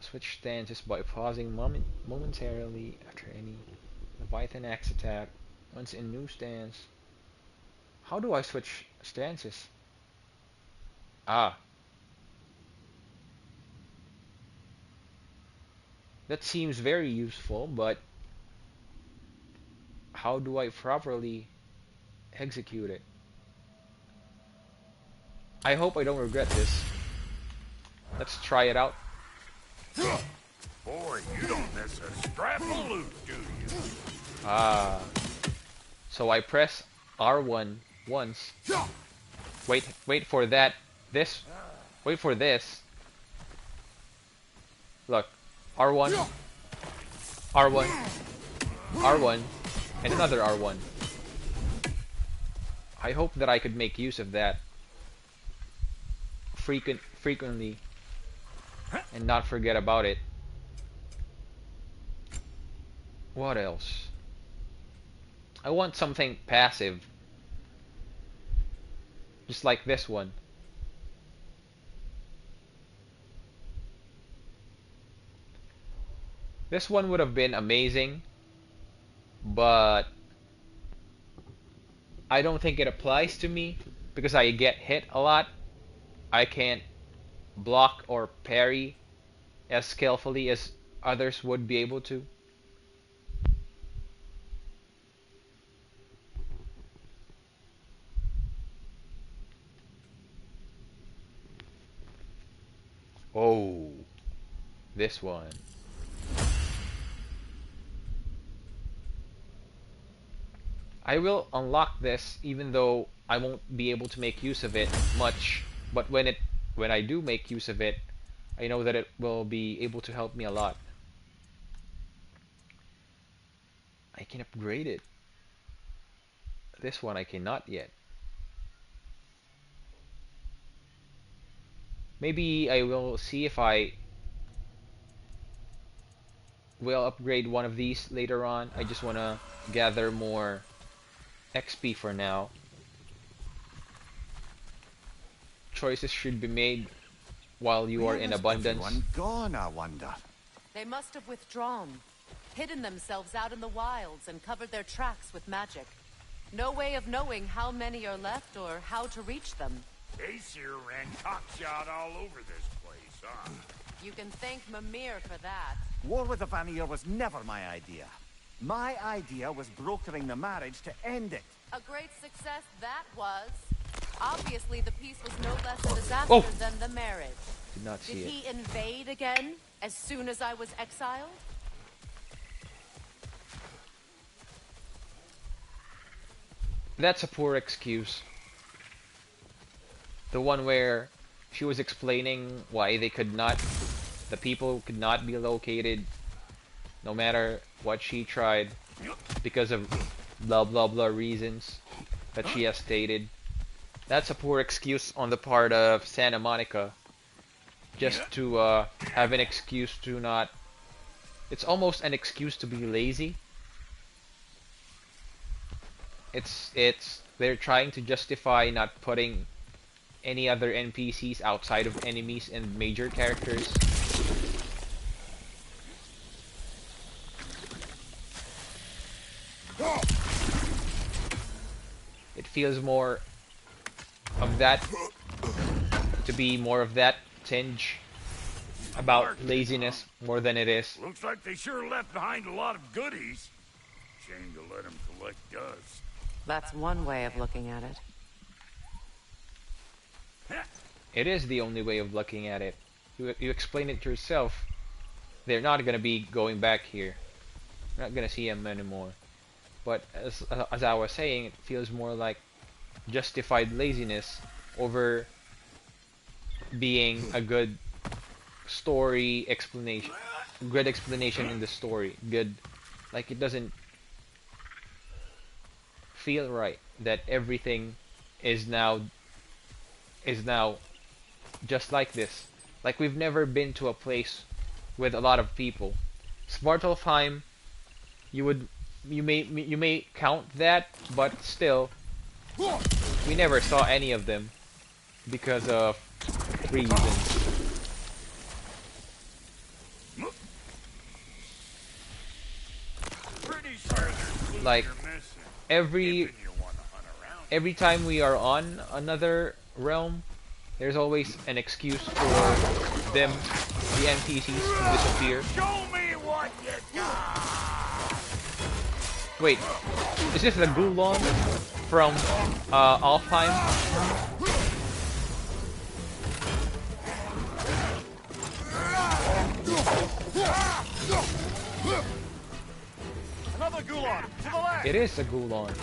Switch stances by pausing momentarily after any Leviathan axe attack. Once in new stance. How do I switch stances? Ah, that seems very useful, but how do I properly execute it? I hope I don't regret this. Let's try it out. Boy, you don't miss a strap of loot, do you? Ah, so I press R1 once. Wait for that. This. Wait for this. Look, R1, R1, R1, and another R1. I hope that I could make use of that frequently and not forget about it. What else? I want something passive, just like this one. This one would have been amazing, but I don't think it applies to me because I get hit a lot. I can't block or parry as skillfully as others would be able to. Oh, this one. I will unlock this even though I won't be able to make use of it much, but when I do make use of it, I know that it will be able to help me a lot. I can upgrade it. This one I cannot yet. Maybe I will see if I will upgrade one of these later on. I just want to gather more XP for now. Choices should be made while you are in abundance. Everyone gone, I wonder. They must have withdrawn, hidden themselves out in the wilds and covered their tracks with magic. No way of knowing how many are left or how to reach them. Aesir ran cockshot all over this place, huh? You can thank Mimir for that. War with the Vanir was never my idea. My idea was brokering the marriage to end it. A great success that was. Obviously, the peace was no less a disaster than the marriage. Did not see Did it. he invade again as soon as I was exiled? That's a poor excuse. The one where she was explaining why the people could not be located no matter what she tried because of blah blah blah reasons that she has stated. That's a poor excuse on the part of Santa Monica. Just to have an excuse to not... It's almost an excuse to be lazy. They're trying to justify not putting any other NPCs outside of enemies and major characters. It feels more of that, to be more of that tinge about laziness more than it is. Looks like they sure left behind a lot of goodies. Shame to let them collect dust. That's one way of looking at it. It is the only way of looking at it. You explain it yourself. They're not gonna be going back here. We're not gonna see them anymore. But as I was saying, it feels more like justified laziness over being a good story explanation. Good explanation in the story. Good, like it doesn't feel right that everything is now just like this. Like we've never been to a place with a lot of people. Svartalfheim, you may count that, but still, we never saw any of them because of reasons. Pretty sure there's Like you're missing. every If you want to hunt around every time we are on another realm, there's always an excuse for them, the NPCs, to disappear. Show me what you got! Wait, is this the Gulon from Alfheim? Another Gulon, to the left! It is a Gulon.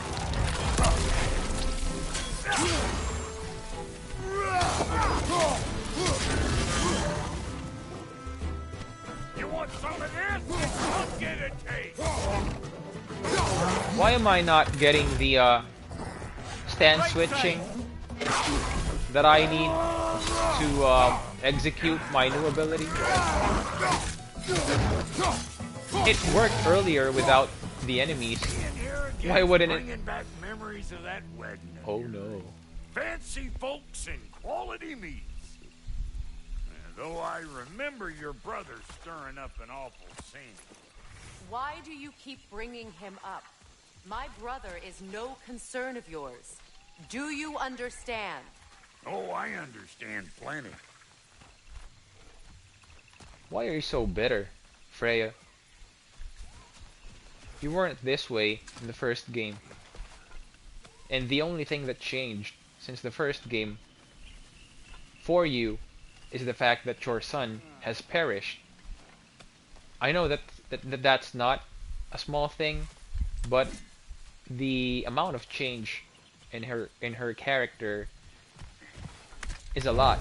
You want some of this? Come get a taste! Why am I not getting the stand switching that I need to execute my new ability? It worked earlier without the enemies. Why wouldn't it? Bringing back memories of that wedding. Oh no. Fancy folks and quality meats. Though I remember your brother stirring up an awful scene. Why do you keep bringing him up? My brother is no concern of yours. Do you understand? Oh, I understand plenty. Why are you so bitter, Freya? You weren't this way in the first game. And the only thing that changed since the first game for you is the fact that your son has perished. I know that's not a small thing, but the amount of change in her character is a lot.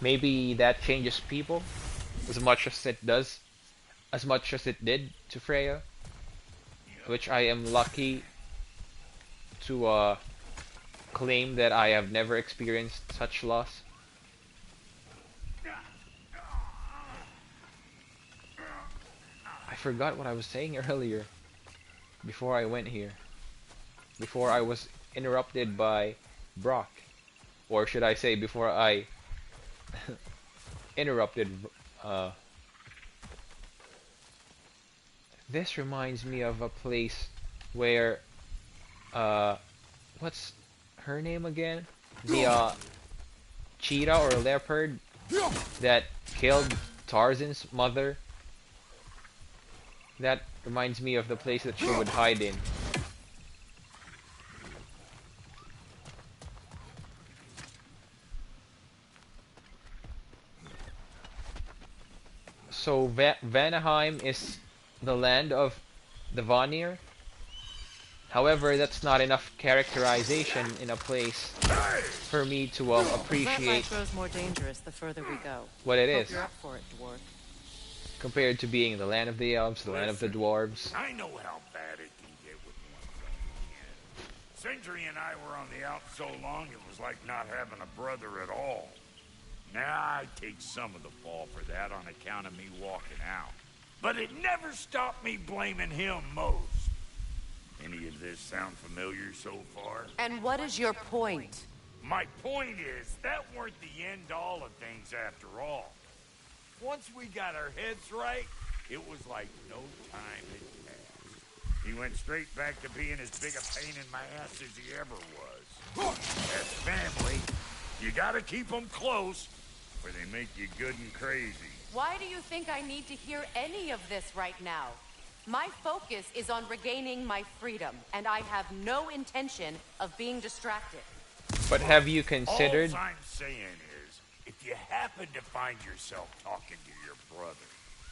Maybe that changes people as much as it did to Freya, which I am lucky to claim that I have never experienced such loss. I forgot what I was saying earlier before I went here. Before I was interrupted by Brock. Or should I say before I interrupted this reminds me of a place where what's her name again? The cheetah or leopard that killed Tarzan's mother. That reminds me of the place that she would hide in. So Vanaheim is the land of the Vanir. However, that's not enough characterization in a place for me to appreciate. That grows more dangerous the further we go. What it Hope is. you're up for it, dwarf. Compared to being the land of the elves, the land of the dwarves. I know how bad it can get with one's own kin. Sindri and I were on the out so long it was like not having a brother at all. Now I take some of the fall for that on account of me walking out. But it never stopped me blaming him most. Any of this sound familiar so far? And what is your point? My point is, that weren't the end all of things after all. Once we got our heads right, it was like no time had passed. He went straight back to being as big a pain in my ass as he ever was. As family, you gotta keep them close, or they make you good and crazy. Why do you think I need to hear any of this right now? My focus is on regaining my freedom, and I have no intention of being distracted. But have you considered... All I'm saying is, if you happen to find yourself talking to your brother,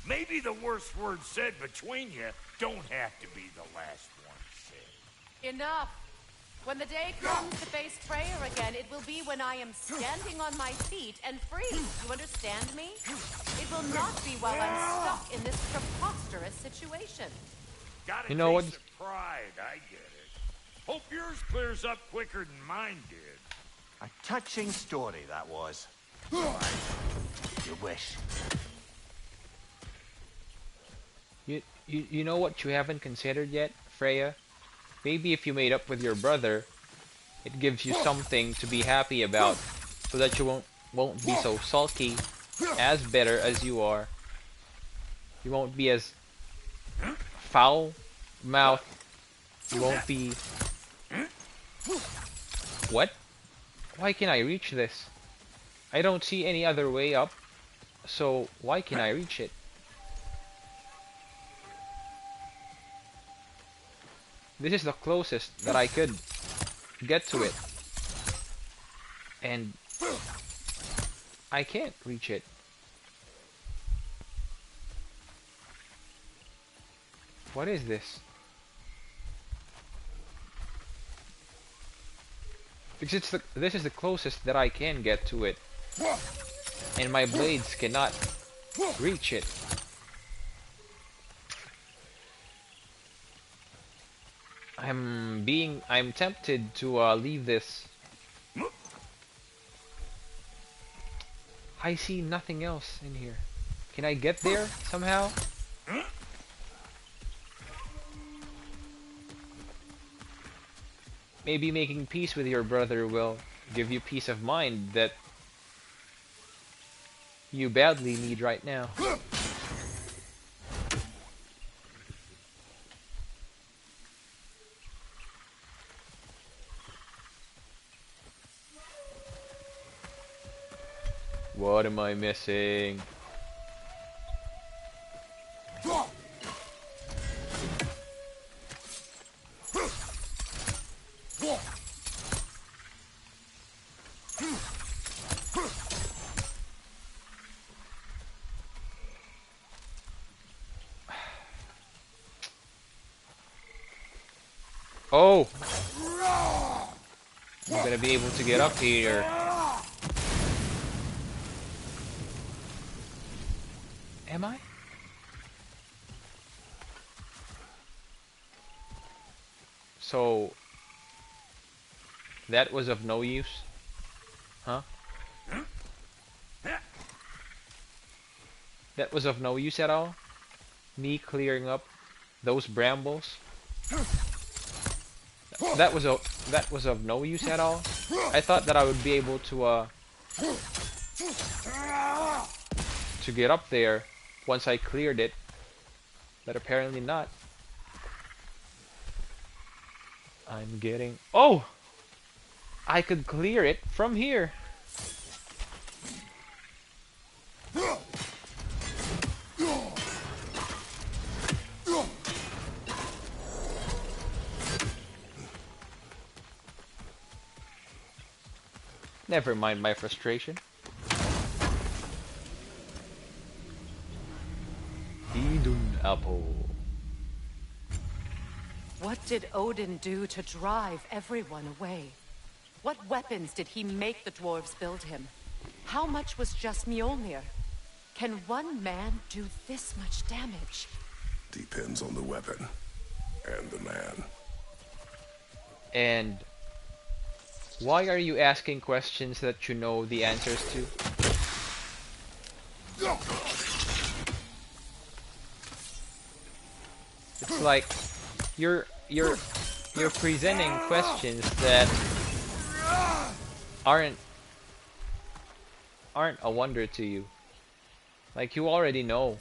maybe the worst words said between you don't have to be the last one said. Enough! When the day comes to face Freya again, it will be when I am standing on my feet and free. You understand me? It will not be while I'm stuck in this preposterous situation. Got a You know what? taste of pride, I get it. Hope yours clears up quicker than mine did. A touching story, that was. You wish. You know what you haven't considered yet, Freya? Maybe if you made up with your brother, it gives you something to be happy about, so that you won't be so sulky, as bitter as you are. You won't be as foul-mouthed. You won't be What? Why can I reach this? I don't see any other way up, so why can I reach it? This is the closest that I could get to it. And I can't reach it. What is this? Because this is the closest that I can get to it. And my blades cannot reach it. I'm tempted to leave this. I see nothing else in here. Can I get there somehow? Maybe making peace with your brother will give you peace of mind that you badly need right now. What am I missing? Oh! I'm gonna be able to get up here. Am I? So that was of no use? Huh? That was of no use at all? Me clearing up those brambles? That was of no use at all? I thought that I would be able to get up there once I cleared it, but apparently not. I'm getting... Oh! I could clear it from here. Never mind my frustration. Idun apple. What did Odin do to drive everyone away? What weapons did he make the dwarves build him? How much was just Mjolnir? Can one man do this much damage? Depends on the weapon and the man. And why are you asking questions that you know the answers to? It's like you're presenting questions that aren't a wonder to you. Like you already know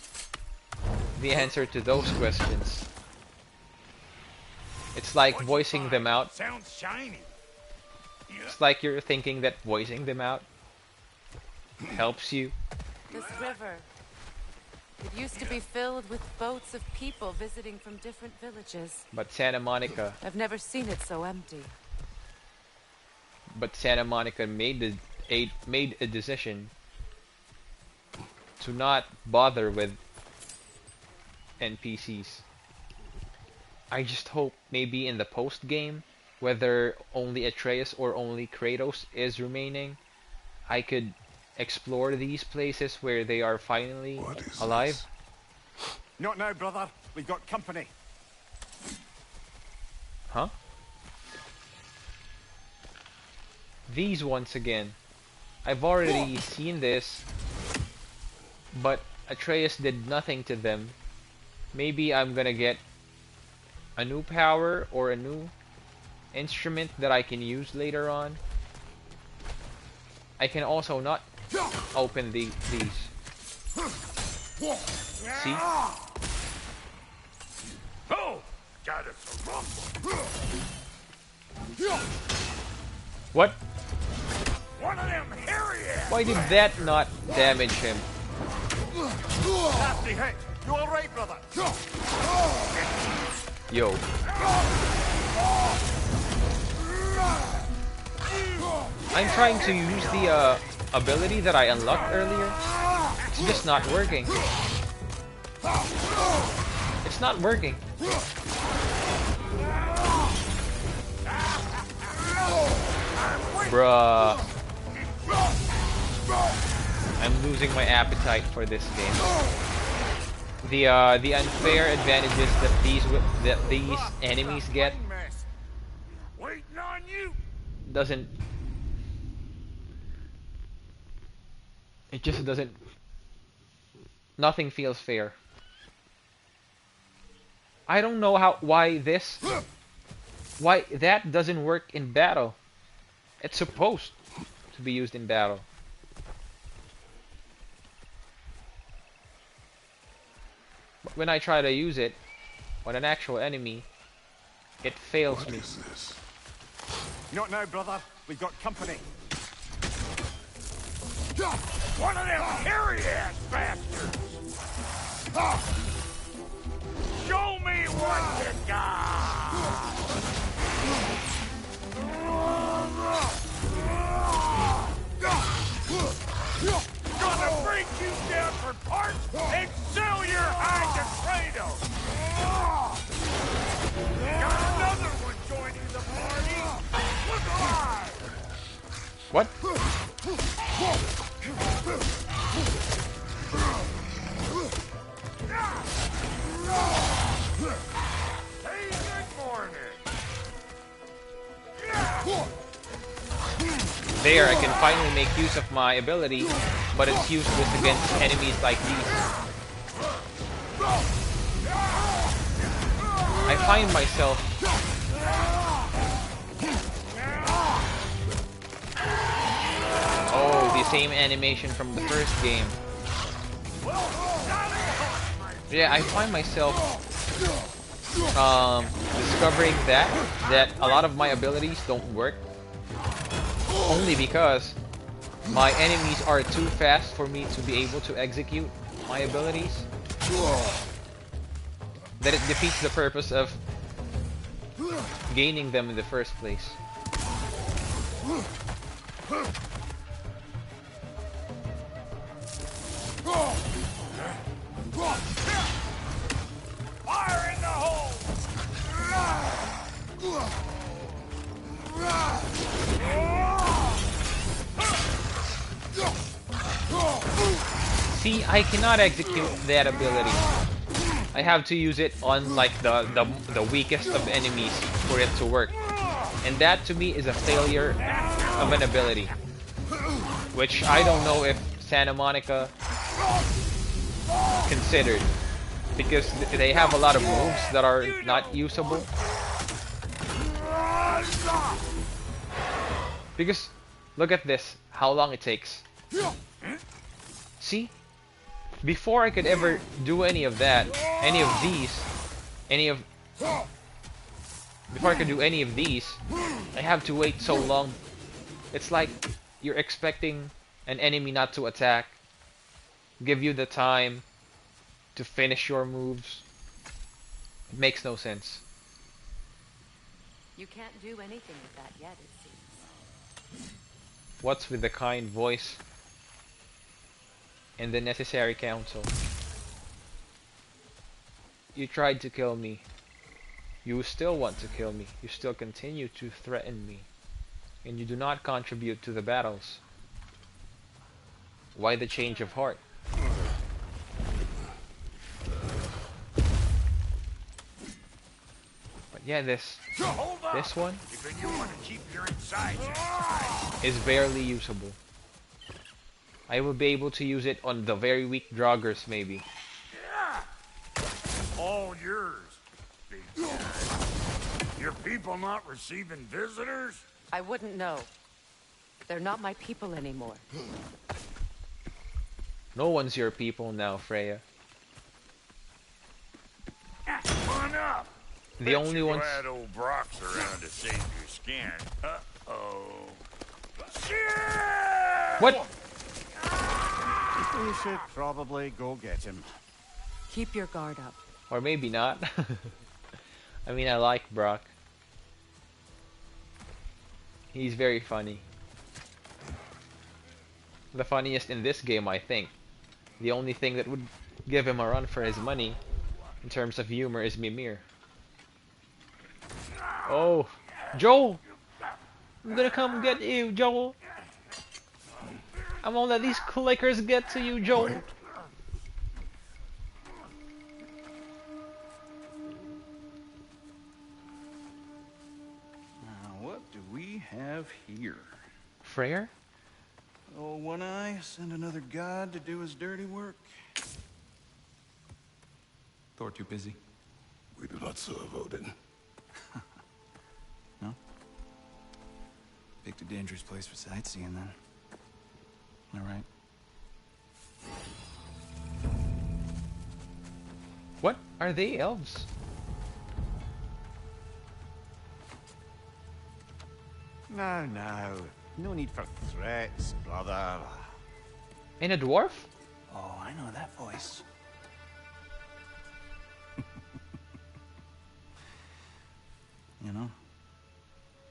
the answer to those questions. It's like voicing them out. Sounds shiny. It's like you're thinking that voicing them out helps you. This river, it used to be filled with boats of people visiting from different villages. But Santa Monica I've never seen it so empty. made a decision to not bother with NPCs. I just hope maybe in the post game, whether only Atreus or only Kratos is remaining, I could explore these places where they are finally alive. Not now, brother. We've got company. Huh? These once again. I've already seen this, but Atreus did nothing to them. Maybe I'm gonna get a new power or a new instrument that I can use later on. I can also not open these. See? Oh! Got us a rumble. What? One of them hairy ass. Why did that not damage him? Nasty hit. You all right, brother? Yo. I'm trying to use the ability that I unlocked earlier. It's just not working. It's not working. Bruh. I'm losing my appetite for this game. The unfair advantages that these enemies get Waiting on you. doesn't. It just doesn't. Nothing feels fair. I don't know why that doesn't work in battle. It's supposed to be used in battle. But when I try to use it on an actual enemy, it fails me. What is this? Not now, brother. We've got company. One of them hairy ass bastards. Show me what you got. Gonna break you down for parts and sell your hide to Kratos. Got another one joining the party. Look alive. What? Hey, good morning. There, I can finally make use of my ability, but it's useless against enemies like these. I find myself the same animation from the first game. Yeah, I find myself discovering that a lot of my abilities don't work only because my enemies are too fast for me to be able to execute my abilities. That it defeats the purpose of gaining them in the first place. Fire in the hole! See, I cannot execute that ability. I have to use it on like the weakest of enemies for it to work. And that to me is a failure of an ability. Which I don't know if Santa Monica considered. Because they have a lot of moves that are not usable. Because, look at this, how long it takes. See? Before I could ever do any of that, before I could do any of these, I have to wait so long. It's like you're expecting an enemy not to attack, give you the time to finish your moves. It makes no sense. You can't do anything with that yet, it seems. What's with the kind voice and the necessary counsel? You tried to kill me. You still want to kill me. You still continue to threaten me. And you do not contribute to the battles. Why the change of heart? But yeah, this one If you want to keep your insides is barely usable. I will be able to use it on the very weak joggers, maybe. all yours, big guy. Your people not receiving visitors? I wouldn't know. They're not my people anymore. No one's your people now, Freya. Come on up. The only ones. Glad old Brock's around to save your skin. Uh-oh. What? We should probably go get him. Keep your guard up. Or maybe not. I mean, I like Brock. He's very funny. The funniest in this game, I think. The only thing that would give him a run for his money in terms of humor is Mimir. Oh, Joel! I'm gonna come get you, Joel. I won't let these clickers get to you, Joel. Now, what do we have here? Freyr? Oh, One Eye, send another god to do his dirty work. Thor too busy? We do not serve Odin. No? Picked a dangerous place for sightseeing, then. All right. What? Are they elves? Now, now. No need for threats, brother. And a dwarf? Oh, I know that voice. You know,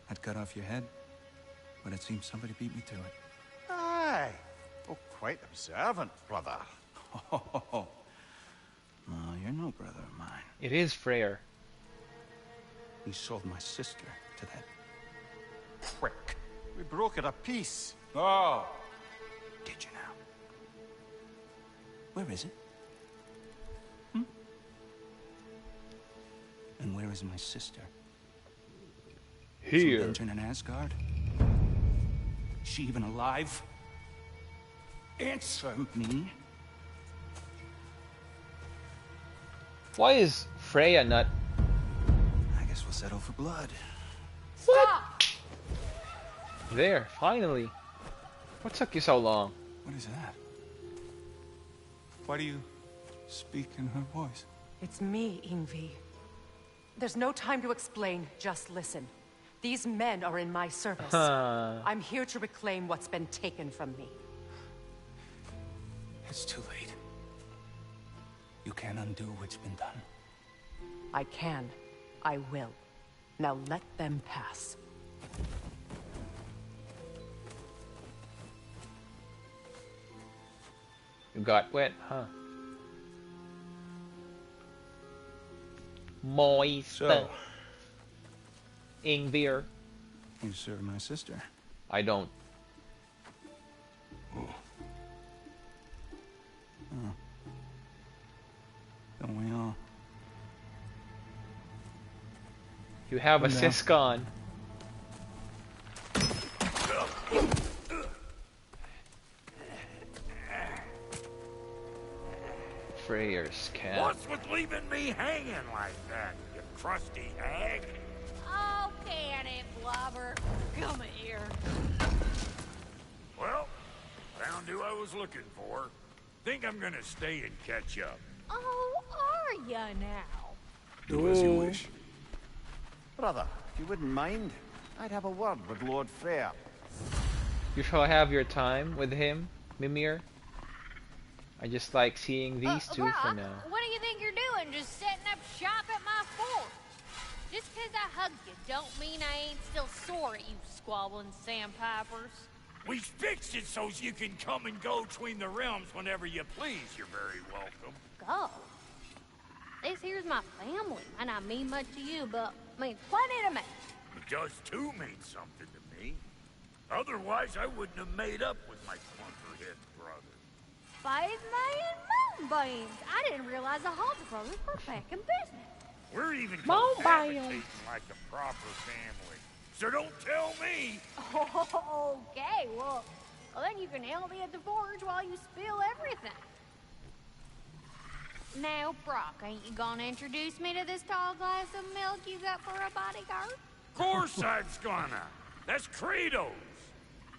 I'd cut off your head, but it seems somebody beat me to it. Aye. Oh, quite observant, brother. Oh, no, you're no brother of mine. It is Freyr. You sold my sister to that prick. We broke it a piece. Oh! Did you now? Where is it? And where is my sister? Here. Some dungeon in Asgard? Is she even alive? Answer me. Why is Freya not... I guess we'll settle for blood. Stop! There, finally. What took you so long? What is that? Why do you speak in her voice? It's me, Ingvi. There's no time to explain, just listen. These men are in my service. I'm here to reclaim what's been taken from me. It's too late. You can't undo what's been done. I can. I will. Now let them pass. You got wet, huh? Moist. So, Ingvar. you serve my sister. I don't. Don't we all? You have a No. Siscon. Freyr's cat. What's with leaving me hanging like that, you crusty hag? Oh, can it, Blubber? Come here. Well, found who I was looking for. Think I'm gonna stay and catch up. Oh, are ya now? Do as you wish. Brother, if you wouldn't mind, I'd have a word with Lord Freyr. You shall have your time with him, Mimir. I just like seeing these two for Brock, now. what do you think you're doing? Just setting up shop at my fort? Just 'cause I hugged you don't mean I ain't still sore at you squabbling sandpipers. We fixed it so you can come and go between the realms whenever you please. You're very welcome. Go. This here's my family, and I mean much to you, but means plenty to me. It does too mean something to me. Otherwise, I wouldn't have made up with my clunkerhead brother. 5 million moonbeams! I didn't realize the Halter brothers were back in business. We're even Moonbeams. cohabitating like a proper family. So don't tell me. Okay, well, then you can help me at the forge while you spill everything. Now, Brock, ain't you gonna introduce me to this tall glass of milk you got for a bodyguard? Of course I was gonna. That's Kratos.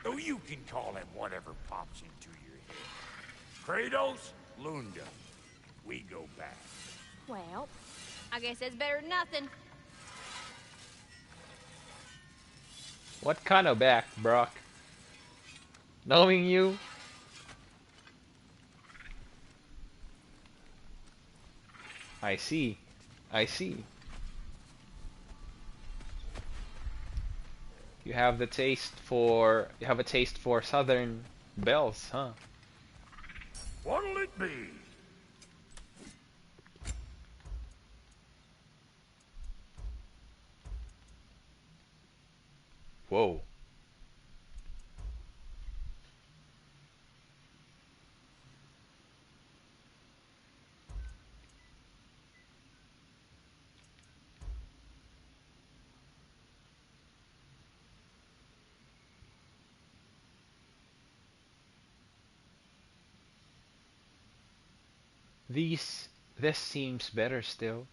Though you can call him whatever pops into your head. Kratos, Lunda. We go back. Well, I guess that's better than nothing. What kind of back, Brock? Knowing you, I see. I see. You have a taste for southern bells, huh? What'll it be? Whoa. These this seems better still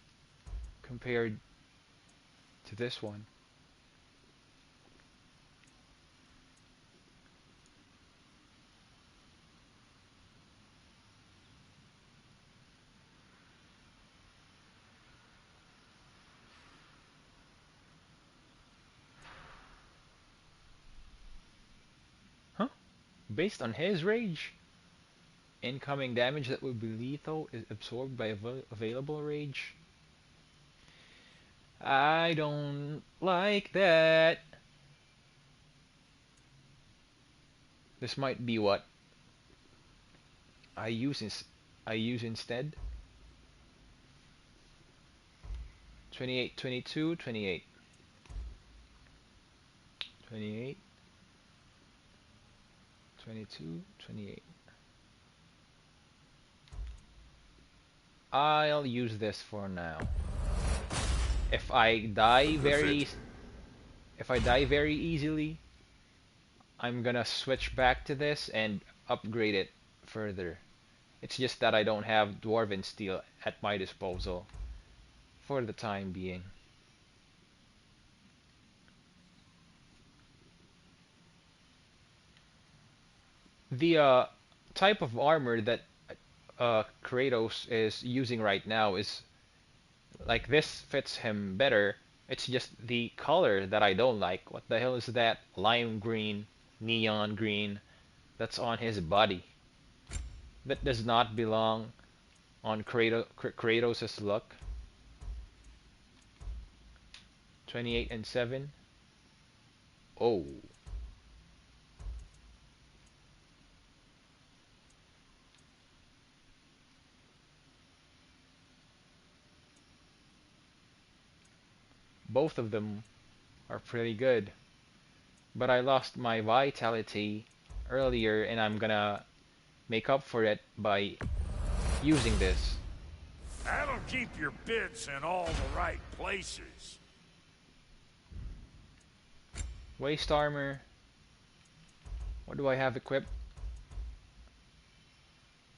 compared to this one. Huh? Based on his rage, incoming damage that would be lethal is absorbed by available rage. I don't like that. This might be what I use I use instead. 28, 22, 28. 28, 22, 28. I'll use this for now. If I die very if I die very easily, I'm gonna switch back to this and upgrade it further. It's just that I don't have Dwarven Steel at my disposal for the time being. The type of armor that Kratos is using right now is like this fits him better. It's just the color that I don't like. What the hell is that? Lime green, neon green that's on his body. That does not belong on Kratos's look. 28 and 7. Oh. Both of them are pretty good. But I lost my vitality earlier and I'm gonna make up for it by using this. That'll keep your bits in all the right places. Waist armor. What do I have equipped?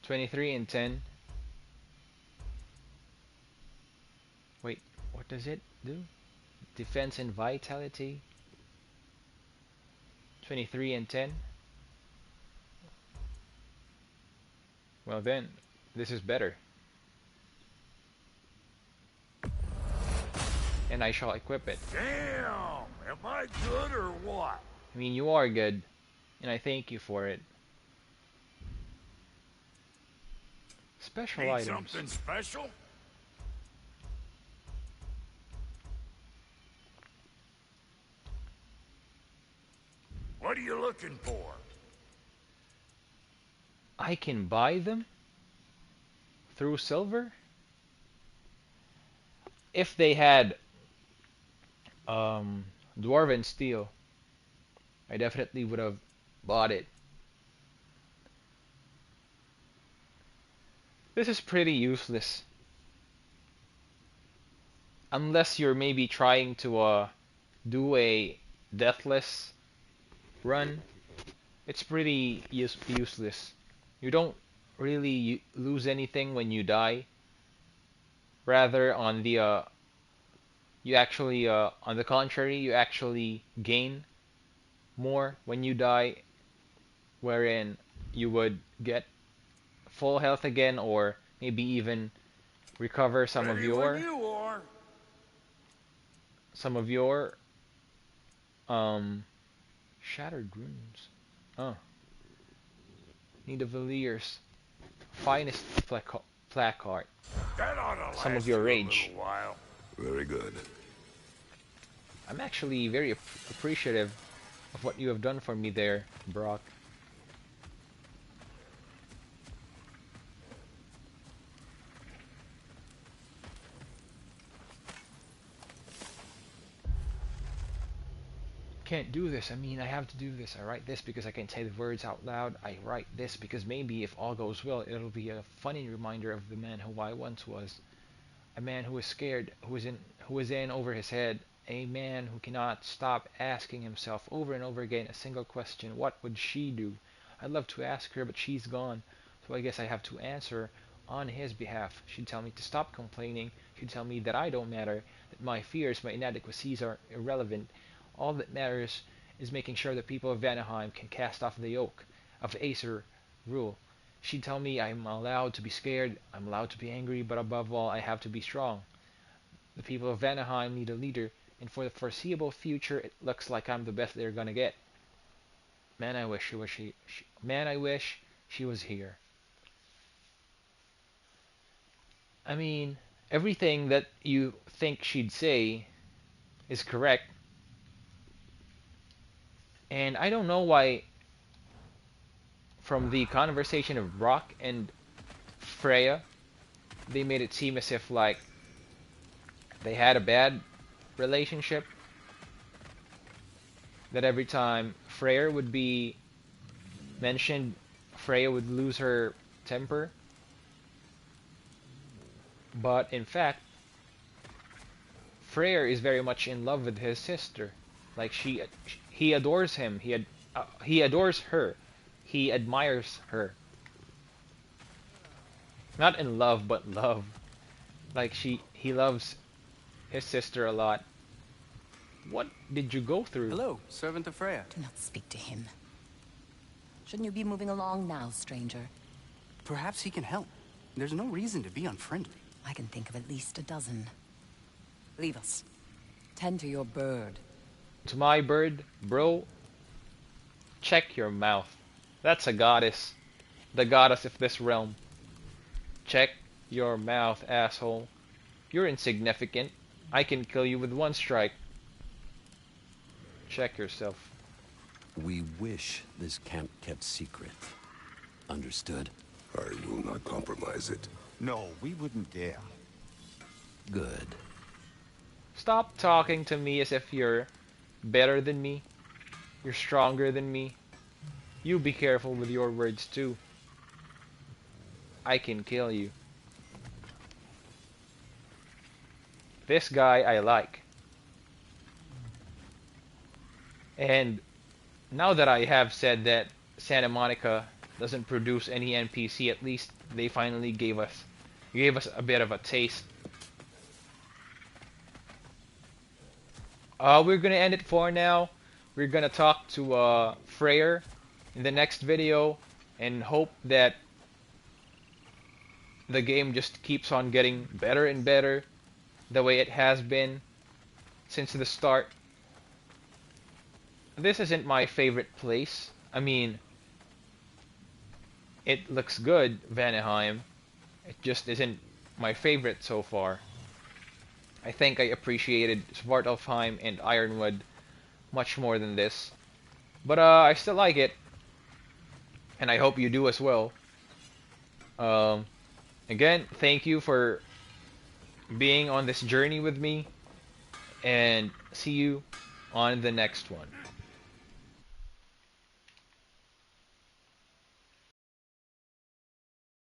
23 and 10. Wait, what does it do? Defense and vitality. 23 and 10. Well then, this is better. And I shall equip it. Damn! Am I good or what? I mean, you are good, and I thank you for it. Special Need items. something special? What are you looking for? I can buy them through silver? If they had dwarven steel, I definitely would have bought it. This is pretty useless. Unless you're maybe trying to do a deathless run, it's pretty useless. You don't really lose anything when you die. Rather, on the you actually on the contrary, you actually gain more when you die, wherein you would get full health again, or maybe even recover Ready when you are. some of your shattered runes. Oh, Nidavelir's finest placard. That ought to Some of last your you a rage. little while. Very good. I'm actually very appreciative of what you have done for me there, Brock. Can't do this. I mean, I have to do this. I write this because I can say the words out loud. I write this because maybe if all goes well, it'll be a funny reminder of the man who I once was. A man who is scared, who is in over his head. A man who cannot stop asking himself over and over again a single question. What would she do? I'd love to ask her, but she's gone. So I guess I have to answer on his behalf. She'd tell me to stop complaining. She'd tell me that I don't matter, that my fears, my inadequacies are irrelevant. All that matters is making sure the people of Vanaheim can cast off the yoke of Aesir rule. She'd tell me I'm allowed to be scared, I'm allowed to be angry, but above all, I have to be strong. The people of Vanaheim need a leader, and for the foreseeable future, it looks like I'm the best they're gonna get. Man, I wish she was here. I mean, everything that you think she'd say is correct, and I don't know why from the conversation of Brock and Freya, they made it seem as if like they had a bad relationship. That every time Freya would be mentioned, Freya would lose her temper. But in fact, Freya is very much in love with his sister. Like he adores him. He adores her. He admires her. Not in love, but love. Like he loves his sister a lot. What did you go through? Hello, servant of Freya. Do not speak to him. Shouldn't you be moving along now, stranger? Perhaps he can help. There's no reason to be unfriendly. I can think of at least a dozen. Leave us. Tend to your bird. To my bird, bro? Check your mouth. That's a goddess. The goddess of this realm. Check your mouth, asshole. You're insignificant. I can kill you with one strike. Check yourself. We wish this camp kept secret. Understood? I will not compromise it. No, we wouldn't dare. Good. Stop talking to me as if you're better than me. You're stronger than me. You be careful with your words too. I can kill you. This guy I like. And now that I have said that Santa Monica doesn't produce any NPC, at least they finally gave us a bit of a taste. We're gonna end it for now. We're gonna talk to Freyr in the next video and hope that the game just keeps on getting better and better the way it has been since the start. This isn't my favorite place. I mean, it looks good, Vanaheim. It just isn't my favorite so far. I think I appreciated Svartalfheim and Ironwood much more than this. But I still like it. And I hope you do as well. Again, thank you for being on this journey with me. And see you on the next one.